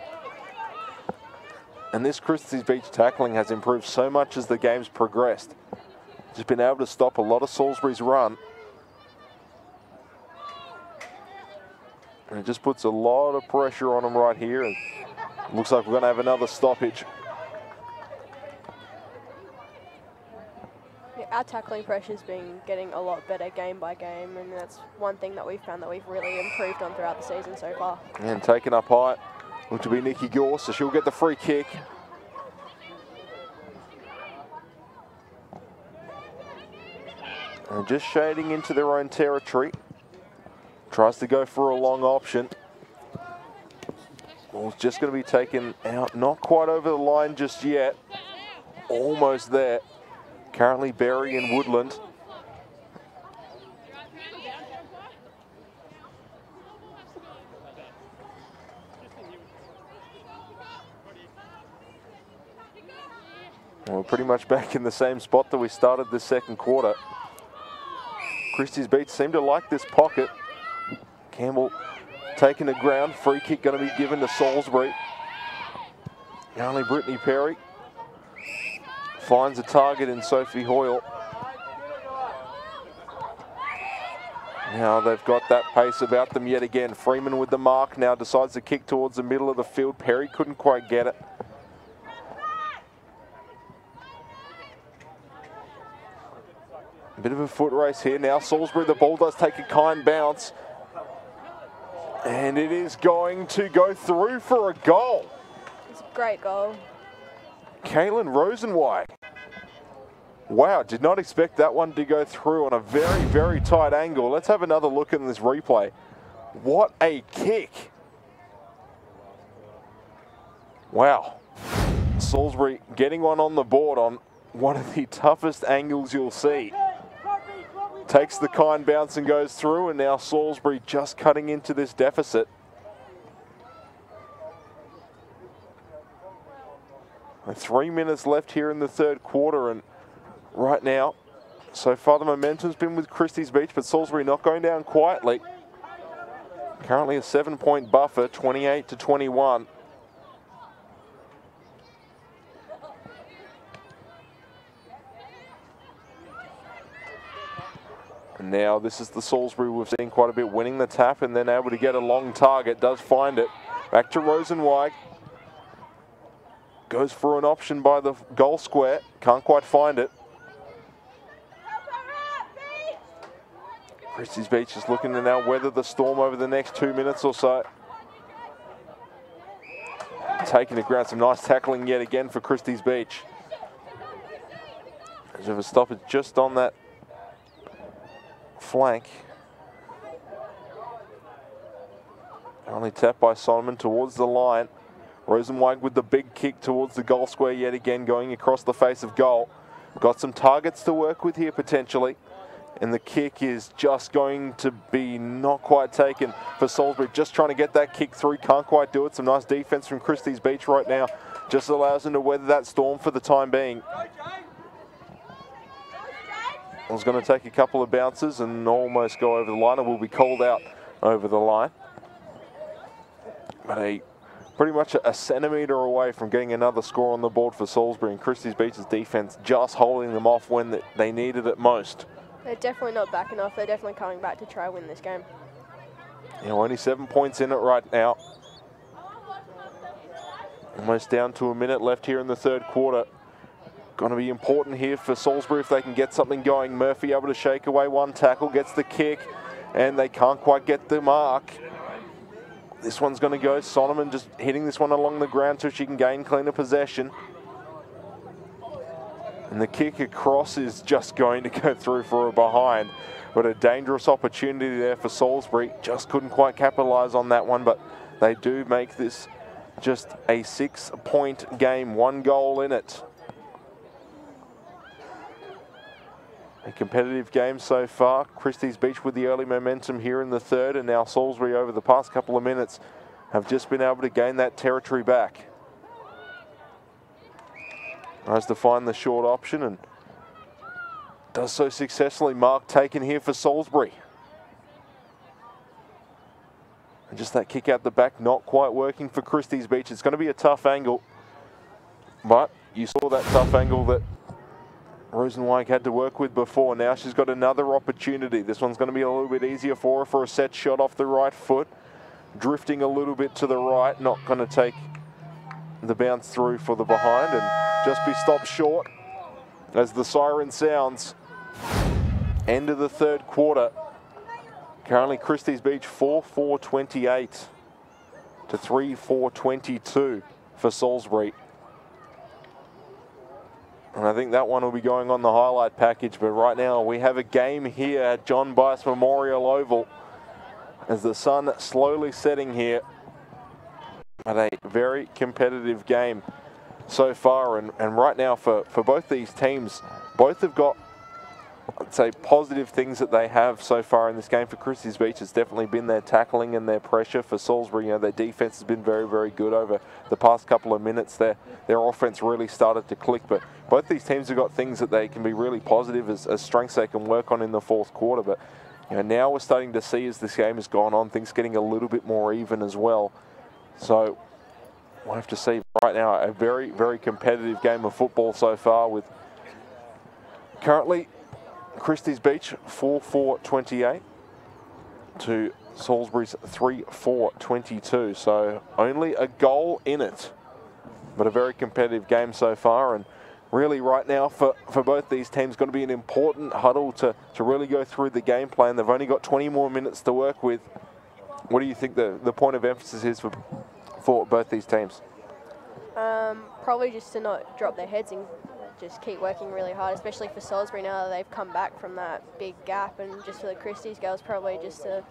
And this Christies Beach tackling has improved so much as the game's progressed. Just been able to stop a lot of Salisbury's run. And it just puts a lot of pressure on them right here. And looks like we're going to have another stoppage. Yeah, our tackling pressure's been getting a lot better game by game, and that's one thing that we've found that we've really improved on throughout the season so far. And taken up high. Look to be Nikki Gore, so she'll get the free kick. And just shading into their own territory. Tries to go for a long option. Ball's just going to be taken out. Not quite over the line just yet. Almost there. Currently Berry and Woodland. We're pretty much back in the same spot that we started this second quarter. Christies Beach seem to like this pocket. Campbell taking the ground. Free kick going to be given to Salisbury. Only Brittany Perry finds a target in Sophie Hoyle. Now they've got that pace about them yet again. Freeman with the mark now decides to kick towards the middle of the field. Perry couldn't quite get it. A bit of a foot race here now. Salisbury, the ball does take a kind bounce. And it is going to go through for a goal. It's a great goal. Caitlin Rosenwhite. Wow, did not expect that one to go through on a very, very tight angle. Let's have another look at this replay. What a kick. Wow. Salisbury getting one on the board on one of the toughest angles you'll see. Takes the kind bounce and goes through, and now Salisbury just cutting into this deficit. And 3 minutes left here in the third quarter, and right now, so far the momentum's been with Christies Beach, but Salisbury not going down quietly. Currently a 7-point buffer, 28-21. now this is the Salisbury we've seen quite a bit, winning the tap and then able to get a long target, does find it. Back to Rosenweig. Goes for an option by the goal square, can't quite find it. Christies Beach is looking to now weather the storm over the next 2 minutes or so. Taking the ground, some nice tackling yet again for Christies Beach. As of a stoppage just on that flank. Only tapped by Solomon towards the line. Rosenweig with the big kick towards the goal square yet again, going across the face of goal. Got some targets to work with here potentially. And the kick is just going to be not quite taken for Salisbury. Just trying to get that kick through, can't quite do it. Some nice defense from Christies Beach right now. Just allows them to weather that storm for the time being. It was going to take a couple of bounces and almost go over the line, and will be called out over the line. But pretty much a centimetre away from getting another score on the board for Salisbury, and Christies Beach's defence just holding them off when they needed it most. They're definitely not backing off. They're definitely coming back to try and win this game. You know, only 7 points in it right now. Almost down to a minute left here in the third quarter. Going to be important here for Salisbury if they can get something going. Murphy able to shake away one tackle, gets the kick, and they can't quite get the mark. This one's going to go. Solomon just hitting this one along the ground so she can gain cleaner possession. And the kick across is just going to go through for a behind. But a dangerous opportunity there for Salisbury. Just couldn't quite capitalise on that one, but they do make this just a 6-point game, 1 goal in it. A competitive game so far. Christies Beach with the early momentum here in the third, and now Salisbury over the past couple of minutes have just been able to gain that territory back. Tries to find the short option and does so successfully. Mark taken here for Salisbury. And just that kick out the back, not quite working for Christies Beach. It's going to be a tough angle, but you saw that tough angle that Rosenweig had to work with before. Now she's got another opportunity. This one's going to be a little bit easier for her for a set shot off the right foot. Drifting a little bit to the right, not going to take the bounce through for the behind and just be stopped short as the siren sounds. End of the third quarter. Currently Christies Beach 4-4-28 to 3-4-22 for Salisbury. And I think that one will be going on the highlight package, but right now we have a game here at John Bice Memorial Oval as the sun slowly setting here. But a very competitive game so far, and right now for both these teams, both have got, I'd say, positive things that they have so far in this game. For Christies Beach, it's definitely been their tackling and their pressure. For Salisbury, you know, their defense has been very, very good over the past couple of minutes. Their offense really started to click, but both these teams have got things that they can be really positive as strengths they can work on in the fourth quarter. But you know, now we're starting to see, as this game has gone on, things getting a little bit more even as well. So we'll have to see. Right now, a very, very competitive game of football so far, with currently Christies Beach 4-4-28 to Salisbury's 3-4-22. So only a goal in it, but a very competitive game so far. And really right now for both these teams, going to be an important huddle to really go through the game plan. They've only got 20 more minutes to work with. What do you think the point of emphasis is for both these teams? Probably just to not drop their heads and just keep working really hard, especially for Salisbury now that they've come back from that big gap, and just for the Christies girls, probably just to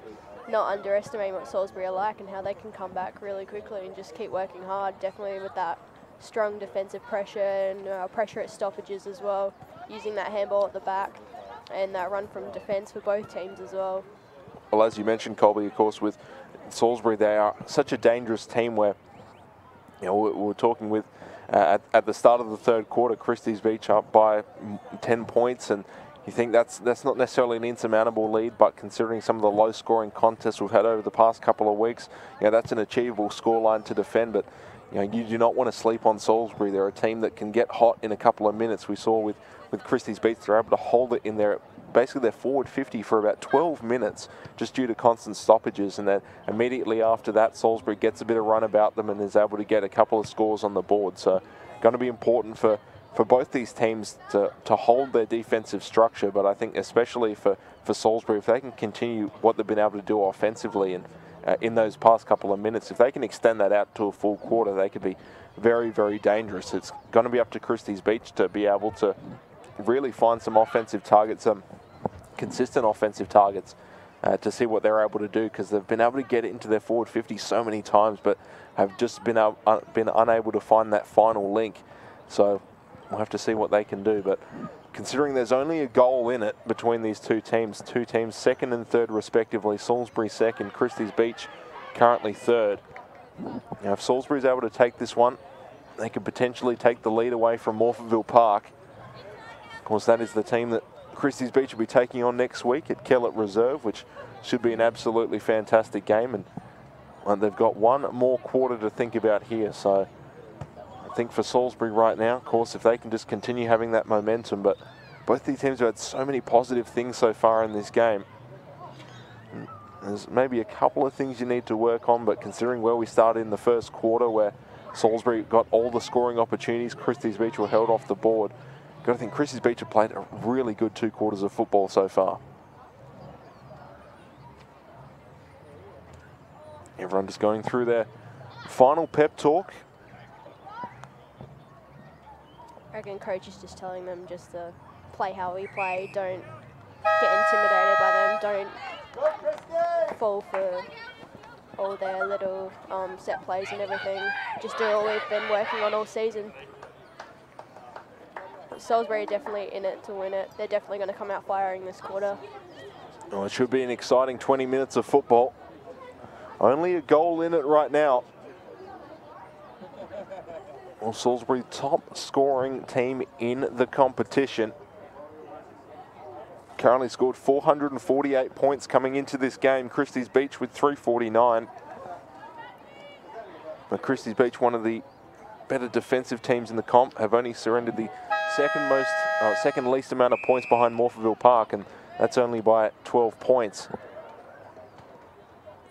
not underestimate what Salisbury are like and how they can come back really quickly and just keep working hard, definitely with that strong defensive pressure and pressure at stoppages as well, using that handball at the back and that run from defence for both teams as well. Well, as you mentioned, Colby, of course, with Salisbury, they are such a dangerous team where, you know, we were talking with at the start of the third quarter, Christies Beach up by 10 points, and you think that's not necessarily an insurmountable lead, but considering some of the low-scoring contests we've had over the past couple of weeks, you know, that's an achievable scoreline to defend. But you know, you do not want to sleep on Salisbury. They're a team that can get hot in a couple of minutes. We saw with Christies Beach, they're able to hold it in there basically their forward 50 for about 12 minutes just due to constant stoppages, and then immediately after that Salisbury gets a bit of run about them and is able to get a couple of scores on the board. So going to be important for both these teams to hold their defensive structure, but I think especially for Salisbury, if they can continue what they've been able to do offensively and in those past couple of minutes, if they can extend that out to a full quarter, they could be very, very dangerous. It's going to be up to Christies Beach to be able to really find some offensive targets, some consistent offensive targets, to see what they're able to do, because they've been able to get it into their forward 50 so many times, but have just been unable to find that final link. So we'll have to see what they can do. But considering there's only a goal in it between these two teams second and third respectively, Salisbury second, Christies Beach currently third. Now if Salisbury's able to take this one, they could potentially take the lead away from Morphettville Park. Of course, that is the team that Christies Beach will be taking on next week at Kellett Reserve, which should be an absolutely fantastic game. And they've got one more quarter to think about here. So I think for Salisbury right now, of course, if they can just continue having that momentum, but both these teams have had so many positive things so far in this game. There's maybe a couple of things you need to work on, but considering where we started in the first quarter, where Salisbury got all the scoring opportunities, Christies Beach were held off the board. I think Christies Beach have played a really good 2 quarters of football so far. Everyone just going through their final pep talk. I reckon coach is just telling them just to play how we play, don't get intimidated by them, don't fall for all their little set plays and everything. Just do what we've been working on all season. Salisbury are definitely in it to win it. They're definitely going to come out firing this quarter. Oh, it should be an exciting 20 minutes of football. Only a goal in it right now. Well, Salisbury, top scoring team in the competition. Currently scored 448 points coming into this game. Christies Beach with 349. But Christies Beach, one of the better defensive teams in the comp, have only surrendered the second least amount of points behind Morphettville Park, and that's only by 12 points.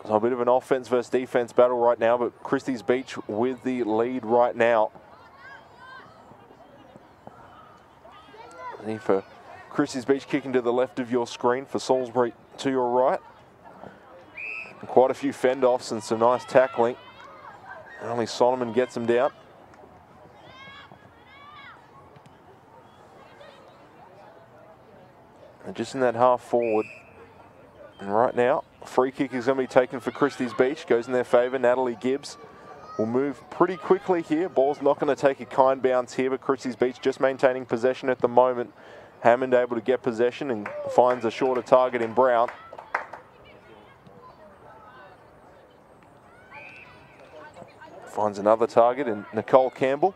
So a bit of an offense versus defense battle right now, but Christies Beach with the lead right now. And for Christies Beach kicking to the left of your screen, for Salisbury to your right. And quite a few fend-offs and some nice tackling. And only Solomon gets them down. And just in that half forward. And right now, free kick is going to be taken for Christies Beach. Goes in their favour. Natalie Gibbs will move pretty quickly here. Ball's not going to take a kind bounce here, but Christies Beach just maintaining possession at the moment. Hammond able to get possession and finds a shorter target in Brown. Finds another target in Nicole Campbell.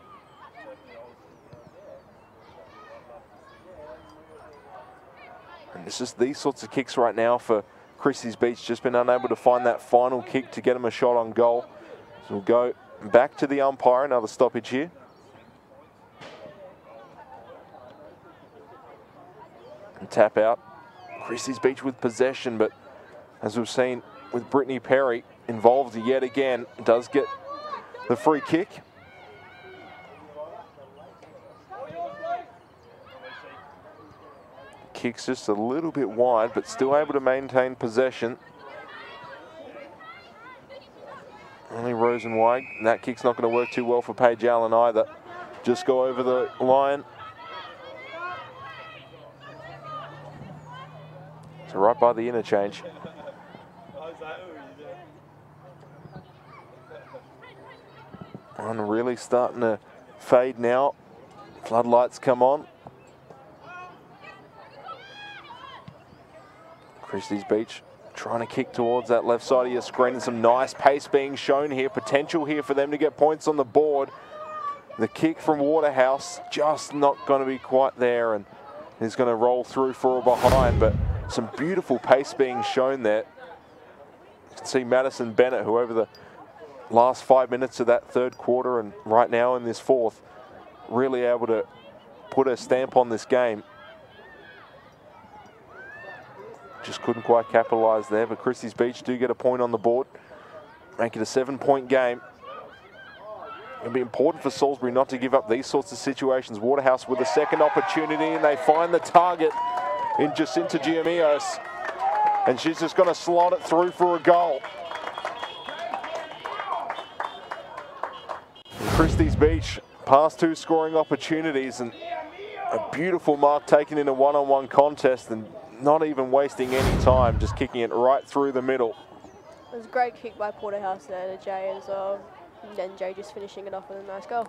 And it's just these sorts of kicks right now for Christies Beach. Just been unable to find that final kick to get them a shot on goal. So we'll go back to the umpire. Another stoppage here. And tap out. Christies Beach with possession, but as we've seen with Brittany Perry involved yet again, does get the free kick. Kicks just a little bit wide, but still able to maintain possession. Only Rosenweig. That kick's not going to work too well for Paige Allen either. Just go over the line. So right by the interchange. And really starting to fade now. Floodlights come on. Christies Beach trying to kick towards that left side of your screen, and some nice pace being shown here. Potential here for them to get points on the board. The kick from Waterhouse just not going to be quite there, and is going to roll through for a behind, but some beautiful pace being shown there. You can see Madison Bennett, who over the last 5 minutes of that third quarter and right now in this fourth, really able to put a stamp on this game. just couldn't quite capitalise there, but Christies Beach do get a point on the board. Make it a 7-point game. It'll be important for Salisbury not to give up these sorts of situations. Waterhouse with a second opportunity, and they find the target in Jacinta Giamios. And she's just going to slot it through for a goal. And Christies Beach past 2 scoring opportunities, and a beautiful mark taken in a one-on-one contest, and not even wasting any time, just kicking it right through the middle. It was a great kick by Porterhouse there to Jay as well. And then Jay just finishing it off with a nice goal.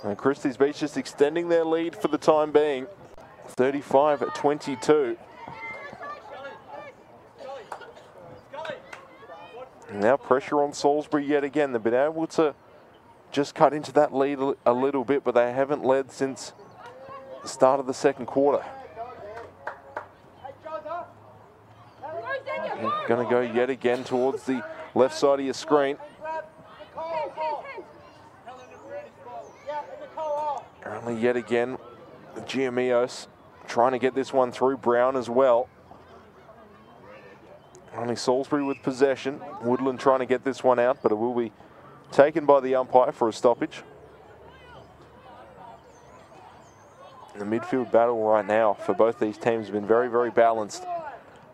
And Christies Beach just extending their lead for the time being. 35-22. Now pressure on Salisbury yet again. They've been able to just cut into that lead a little bit, but they haven't led since the start of the second quarter. Going to go yet again towards the left side of your screen. Only yet again, Giamios trying to get this one through. Brown as well. Only Salisbury with possession. Woodland trying to get this one out, but it will be taken by the umpire for a stoppage. The midfield battle right now for both these teams has been very, very balanced.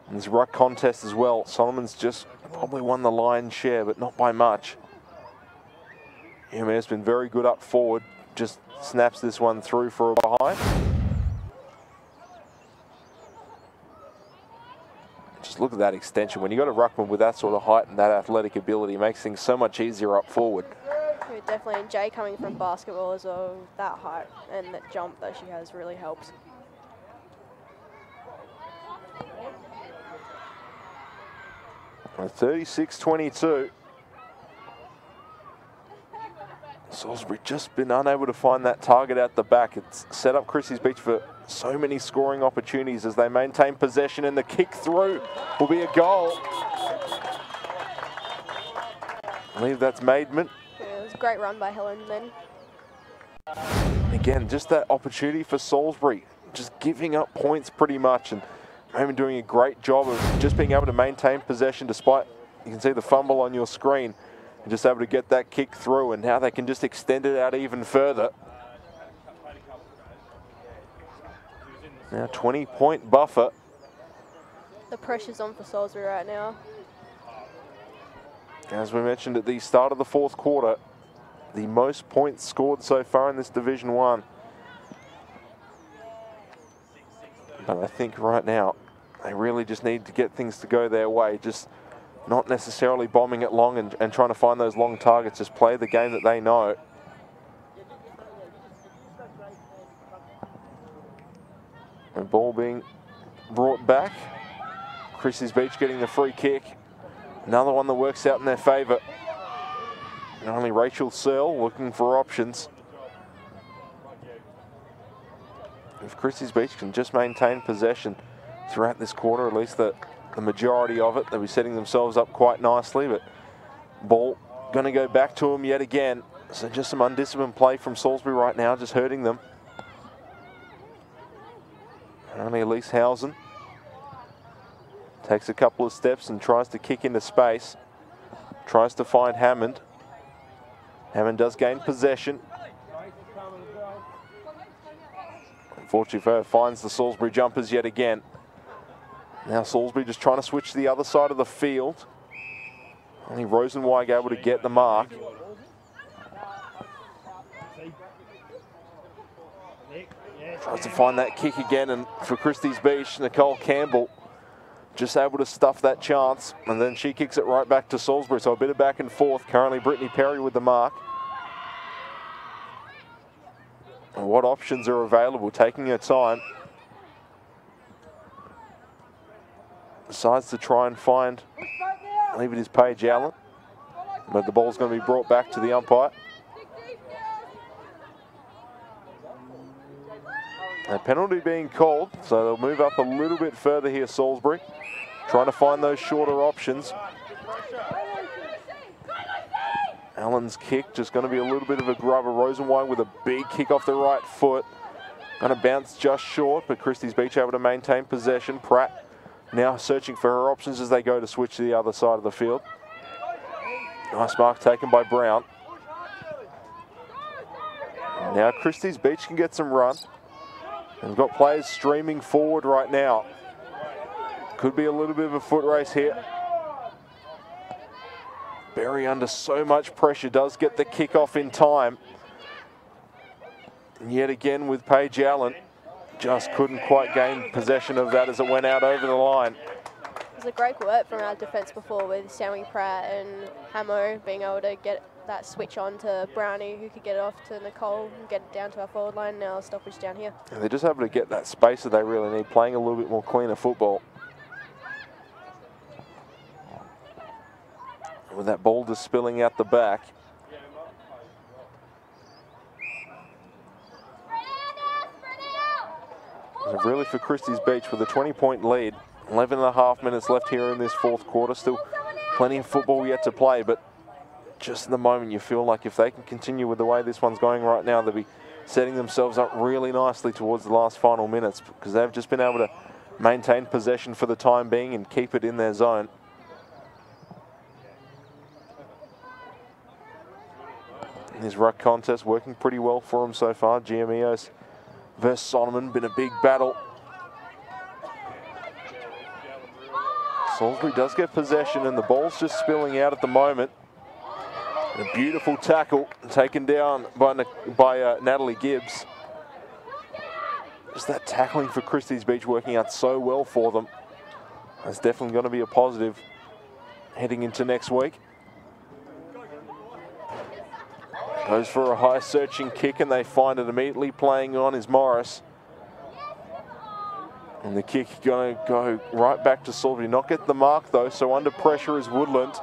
And this ruck contest as well. Solomon's just probably won the lion's share, but not by much. Giamios been very good up forward. Just snaps this one through for a behind. Just look at that extension. When you've got a ruckman with that sort of height and that athletic ability, it makes things so much easier up forward. Definitely, and Jay coming from basketball as well, that height and that jump that she has really helps. At 36-22. Salisbury just been unable to find that target at the back. It's set up Christies Beach for so many scoring opportunities as they maintain possession, and the kick through will be a goal. I believe that's Maidman. Yeah, it was a great run by Helen then. Again, just that opportunity for Salisbury, just giving up points pretty much, and Maidman doing a great job of just being able to maintain possession despite, you can see the fumble on your screen, and just able to get that kick through, and now they can just extend it out even further. Now 20-point buffer. The pressure's on for Salisbury right now. As we mentioned at the start of the fourth quarter, the most points scored so far in this Division 1. But I think right now, they really just need to get things to go their way. Just not necessarily bombing it long and trying to find those long targets. Just play the game that they know. The ball being brought back. Christies Beach getting the free kick. Another one that works out in their favour. And only Rachel Searle looking for options. If Christies Beach can just maintain possession throughout this quarter, at least the majority of it, they'll be setting themselves up quite nicely. But ball going to go back to them yet again. So just some undisciplined play from Salisbury right now, just hurting them. Only Elise Housen takes a couple of steps and tries to kick into space. Tries to find Hammond. Hammond does gain possession. Unfortunately for her, finds the Salisbury jumpers yet again. Now Salisbury just trying to switch to the other side of the field. Only Rosenweig able to get the mark. Tries to find that kick again, and for Christies Beach, Nicole Campbell just able to stuff that chance, and then she kicks it right back to Salisbury. So a bit of back and forth. Currently Brittany Perry with the mark. And what options are available? Taking her time. Decides to try and find, I believe it is Paige Allen, but the ball's going to be brought back to the umpire. A penalty being called, so they'll move up a little bit further here, Salisbury. Trying to find those shorter options. Allen's kick just going to be a little bit of a grubber. Rosenweig with a big kick off the right foot. Going to bounce just short, but Christies Beach able to maintain possession. Pratt now searching for her options as they go to switch to the other side of the field. Nice mark taken by Brown. Now Christies Beach can get some run. We've got players streaming forward right now. Could be a little bit of a foot race here. Berry under so much pressure does get the kickoff in time. And yet again with Paige Allen, just couldn't quite gain possession of that as it went out over the line. It was a great work from our defence before with Sammy Pratt and Hamo being able to get that switch on to Brownie, who could get it off to Nicole and get it down to our forward line. Now a stoppage down here. And they're just able to get that space that they really need, playing a little bit more cleaner football. With that ball just spilling out the back. Really for Christies Beach with a 20-point lead. 11.5 minutes left here in this fourth quarter. Still plenty of football yet to play, but just at the moment you feel like if they can continue with the way this one's going right now, they'll be setting themselves up really nicely towards the last final minutes, because they've just been able to maintain possession for the time being and keep it in their zone. This ruck contest working pretty well for them so far. GMEOs versus Solomon, been a big battle. Salisbury does get possession and the ball's just spilling out at the moment. A beautiful tackle taken down by Natalie Gibbs. Just that tackling for Christies Beach working out so well for them. That's definitely going to be a positive heading into next week. Goes for a high searching kick and they find it immediately. Playing on is Morris. And the kick going to go right back to Salisbury. Not get the mark though, so under pressure is Woodland.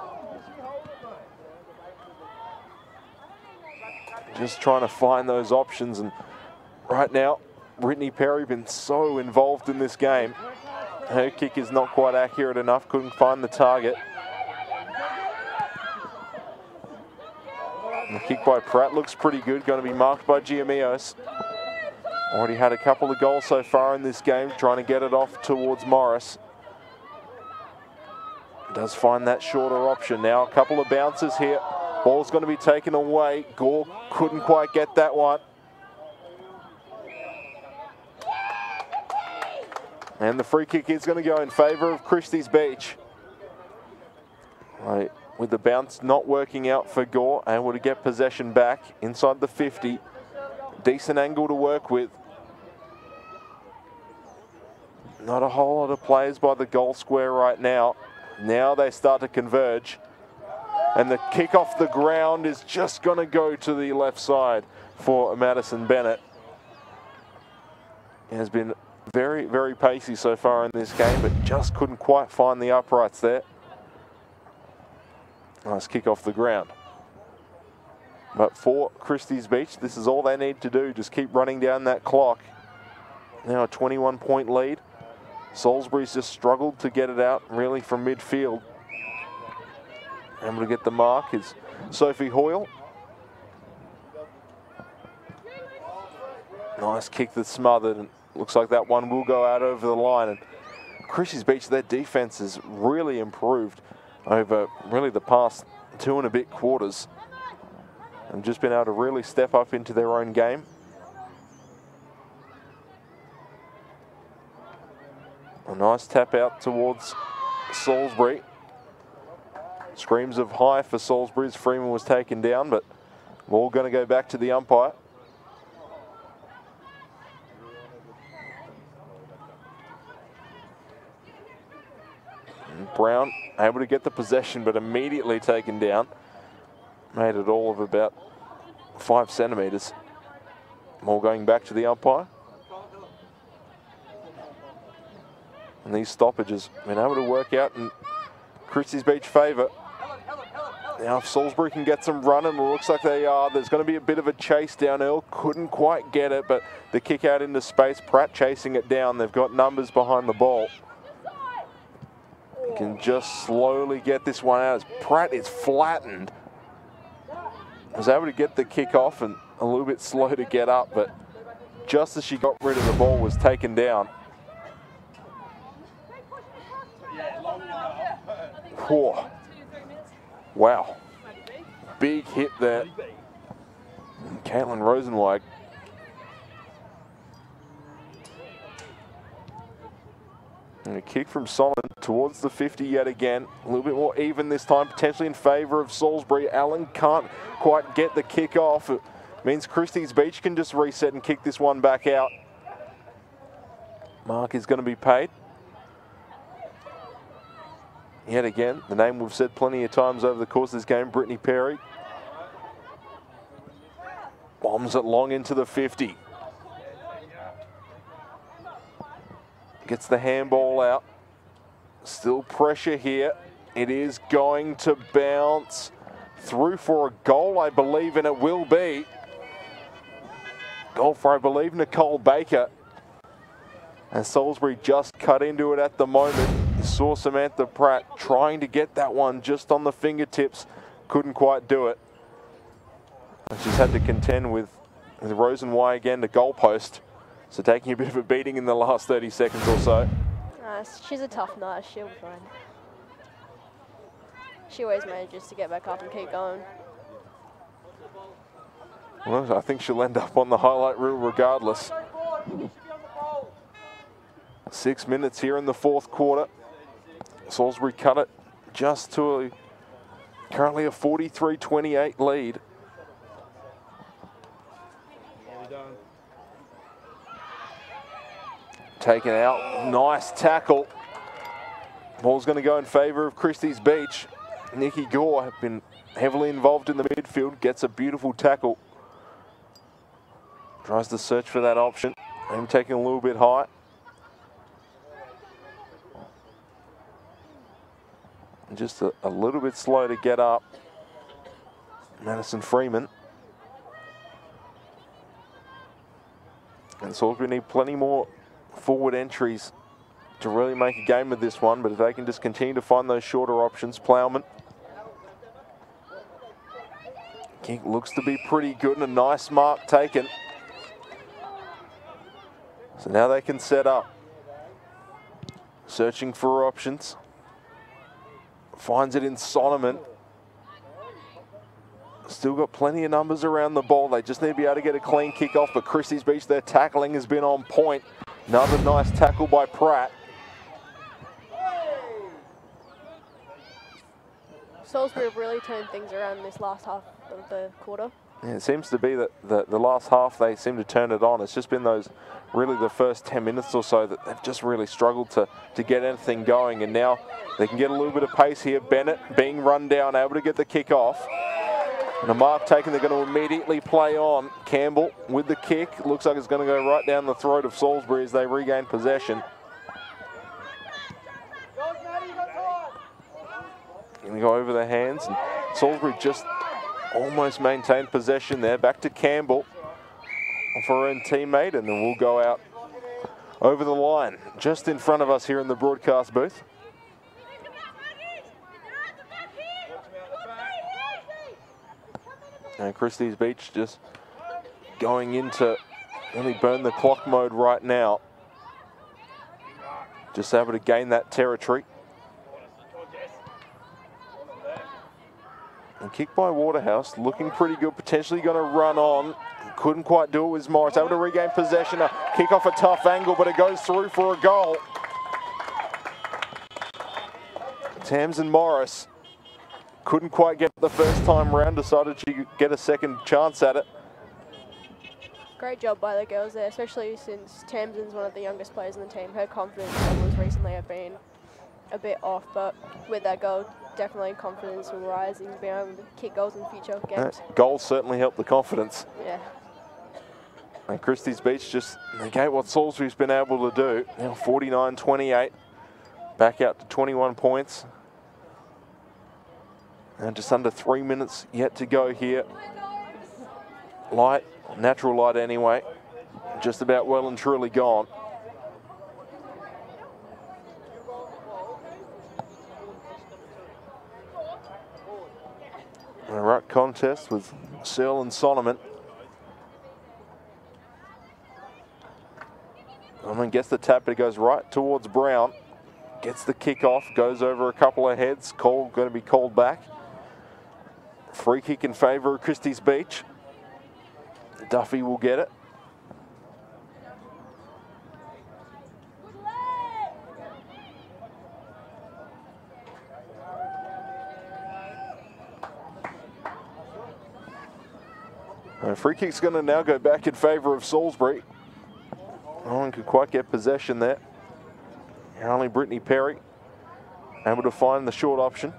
Just trying to find those options, and right now Brittany Perry been so involved in this game. Her kick is not quite accurate enough, couldn't find the target. And the kick by Pratt looks pretty good, going to be marked by Giameos. Already had a couple of goals so far in this game, trying to get it off towards Morris. Does find that shorter option. Now a couple of bounces here. Ball's going to be taken away. Gore couldn't quite get that one. And the free kick is going to go in favour of Christies Beach. Right, with the bounce not working out for Gore, able to get possession back inside the 50. Decent angle to work with. Not a whole lot of players by the goal square right now. Now they start to converge. And the kick off the ground is just going to go to the left side for Madison Bennett. It has been very, very pacey so far in this game, but just couldn't quite find the uprights there. Nice kick off the ground. But for Christies Beach, this is all they need to do. Just keep running down that clock. Now a 21-point lead. Salisbury's just struggled to get it out really from midfield. Able to get the mark is Sophie Hoyle. Nice kick that's smothered, and looks like that one will go out over the line. And Christies Beach, their defense has really improved over really the past 2 and a bit quarters. And just been able to really step up into their own game. A nice tap out towards Salisbury. Screams of high for Salisbury as Freeman was taken down, but ball going to go back to the umpire. And Brown able to get the possession, but immediately taken down. Made it all of about 5 centimetres. Ball going back to the umpire. And these stoppages been able to work out in Christies Beach favour. Now if Salisbury can get some running, it looks like they are. There's going to be a bit of a chase downhill. Couldn't quite get it, but the kick out into space. Pratt chasing it down. They've got numbers behind the ball. Can just slowly get this one out as Pratt is flattened. Was able to get the kick off and a little bit slow to get up, but just as she got rid of the ball, was taken down. Whoa. Wow. Big hit there. Caitlin Rosenweig. And a kick from Solomon towards the 50 yet again. A little bit more even this time, potentially in favour of Salisbury. Allen can't quite get the kick off. It means Christies Beach can just reset and kick this one back out. Mark is going to be paid. Yet again, the name we've said plenty of times over the course of this game, Brittany Perry. Bombs it long into the 50. Gets the handball out. Still pressure here. It is going to bounce through for a goal, I believe, and it will be. Goal for, I believe, Nicole Baker. And Salisbury just cut into it at the moment. You saw Samantha Pratt trying to get that one just on the fingertips. Couldn't quite do it. She's had to contend with Rosenweig again, the goalpost. So taking a bit of a beating in the last 30 seconds or so. She's a tough nut, she'll be fine. She always manages to get back up and keep going. Well, I think she'll end up on the highlight reel regardless. 6 minutes here in the fourth quarter. Salisbury cut it just to currently a 43-28 lead. Taken out, nice tackle. Ball's going to go in favour of Christies Beach. Nikki Gore has been heavily involved in the midfield, gets a beautiful tackle. Tries to search for that option. I'm taking a little bit high. Just a little bit slow to get up. Madison Freeman. And so we need plenty more forward entries to really make a game of this one, but if they can just continue to find those shorter options. Plowman. Kick looks to be pretty good and a nice mark taken. So now they can set up. Searching for options. Finds it in Solomon. Still got plenty of numbers around the ball. They just need to be able to get a clean kick off, but Christies Beach, their tackling has been on point. Another nice tackle by Pratt. Salisbury have really turned things around this last half of the quarter. Yeah, it seems to be that the last half they seem to turn it on. It's just been those, really the first 10 minutes or so that they've just really struggled to get anything going, and now they can get a little bit of pace here. Bennett being run down, able to get the kick off. And a mark taken, they're going to immediately play on. Campbell with the kick. Looks like it's going to go right down the throat of Salisbury as they regain possession. Going to go over the hands. And Salisbury just almost maintained possession there. Back to Campbell for her own teammate, and then we'll go out over the line just in front of us here in the broadcast booth. And Christies Beach just going into really burn the clock mode right now. Just able to gain that territory. And kick by Waterhouse, looking pretty good, potentially going to run on. Couldn't quite do it with Morris, able to regain possession. A kick off a tough angle, but it goes through for a goal. Tamsin Morris couldn't quite get it the first time round, decided she could get a second chance at it. Great job by the girls there, especially since Tamsin's one of the youngest players in the team. Her confidence levels recently have been a bit off, but with that goal, definitely confidence will rise and be able to kick goals in future games. Goals certainly help the confidence. Yeah. And Christies Beach just negate what Salisbury's been able to do. Now 49-28, back out to 21 points. And just under 3 minutes yet to go here. Light, natural light anyway, just about well and truly gone. A ruck contest with Searle and Solomon. Donovan gets the tap, but it goes right towards Brown. Gets the kick off, goes over a couple of heads. Going to be called back. Free kick in favour of Christies Beach. Duffy will get it. Free kick's going to now go back in favour of Salisbury. No one could quite get possession there. Only Brittany Perry able to find the short option.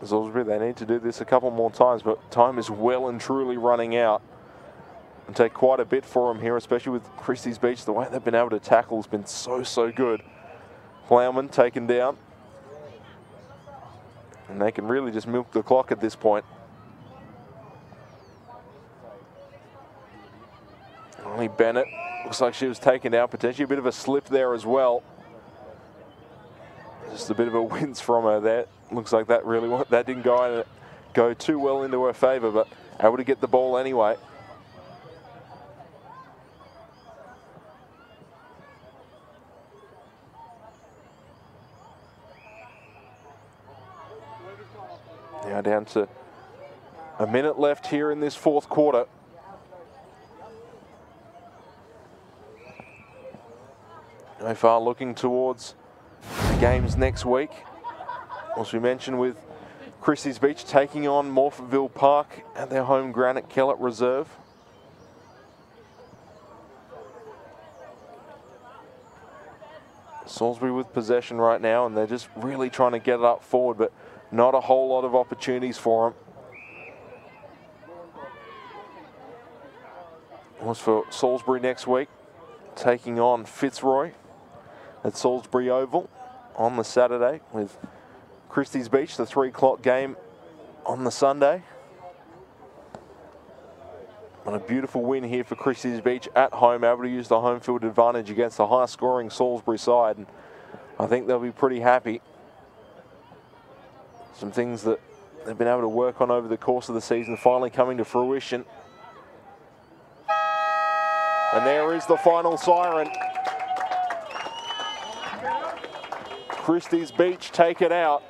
Salisbury, they need to do this a couple more times, but time is well and truly running out. And take quite a bit for them here, especially with Christies Beach. The way they've been able to tackle has been so good. Plowman taken down. And they can really just milk the clock at this point. Only Bennett, looks like she was taken out, potentially a bit of a slip there as well. Just a bit of a wince from her there. Looks like that didn't go too well into her favour, but able to get the ball anyway. Now down to a minute left here in this fourth quarter. So far looking towards the games next week. As we mentioned, with Christies Beach taking on Morphettville Park at their home ground at Kellett Reserve. Salisbury with possession right now, and they're just really trying to get it up forward, but not a whole lot of opportunities for them. As for Salisbury next week, taking on Fitzroy at Salisbury Oval on the Saturday, with Christies Beach, the 3 o'clock game on the Sunday. And a beautiful win here for Christies Beach at home, able to use the home field advantage against the high-scoring Salisbury side. And I think they'll be pretty happy. Some things that they've been able to work on over the course of the season finally coming to fruition. And there is the final siren. Christies Beach take it out.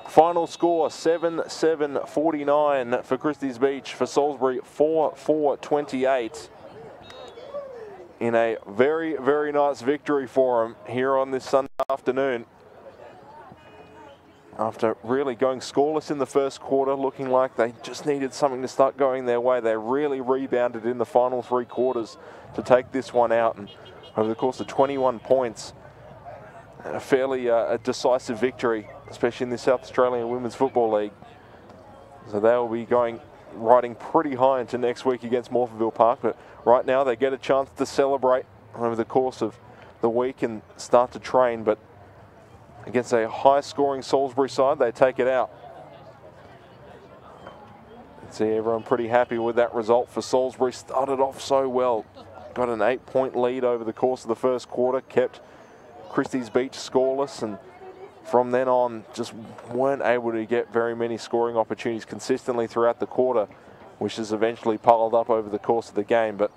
Final score 7-7-49 for Christies Beach, for Salisbury 4-4-28. In a very nice victory for them here on this Sunday afternoon. After really going scoreless in the first quarter, looking like they just needed something to start going their way, they really rebounded in the final 3 quarters to take this one out. And over the course of 21 points, a fairly decisive victory, especially in the South Australian Women's Football League. So they'll be riding pretty high into next week against Morphettville Park. But right now they get a chance to celebrate over the course of the week and start to train. But against a high-scoring Salisbury side, they take it out. See everyone pretty happy with that result for Salisbury. Started off so well. Got an 8-point lead over the course of the first quarter. Kept Christies Beach scoreless, and from then on just weren't able to get very many scoring opportunities consistently throughout the quarter, which has eventually piled up over the course of the game. But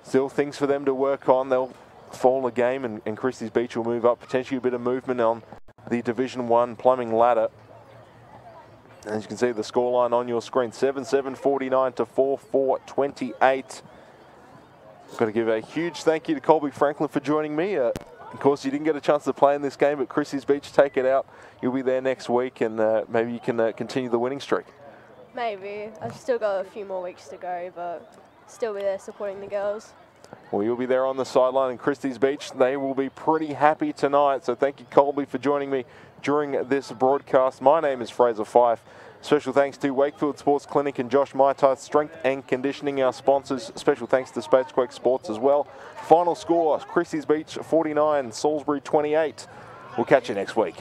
still things for them to work on. They'll fall a game, and Christies Beach will move up. Potentially a bit of movement on the Division 1 plumbing ladder. As you can see the scoreline on your screen, 7-7-49 to 4-4-28. Got to give a huge thank you to Colby Franklin for joining me. Of course, you didn't get a chance to play in this game, but Christies Beach take it out. You'll be there next week, and maybe you can continue the winning streak. Maybe. I've still got a few more weeks to go, but still be there supporting the girls. Well, you'll be there on the sideline in Christies Beach. They will be pretty happy tonight. So thank you, Colby, for joining me during this broadcast. My name is Fraser Fife. Special thanks to Wakefield Sports Clinic and Josh Maitai, Strength and Conditioning, our sponsors. Special thanks to Spacequake Sports as well. Final score, Christies Beach 49, Salisbury 28. We'll catch you next week.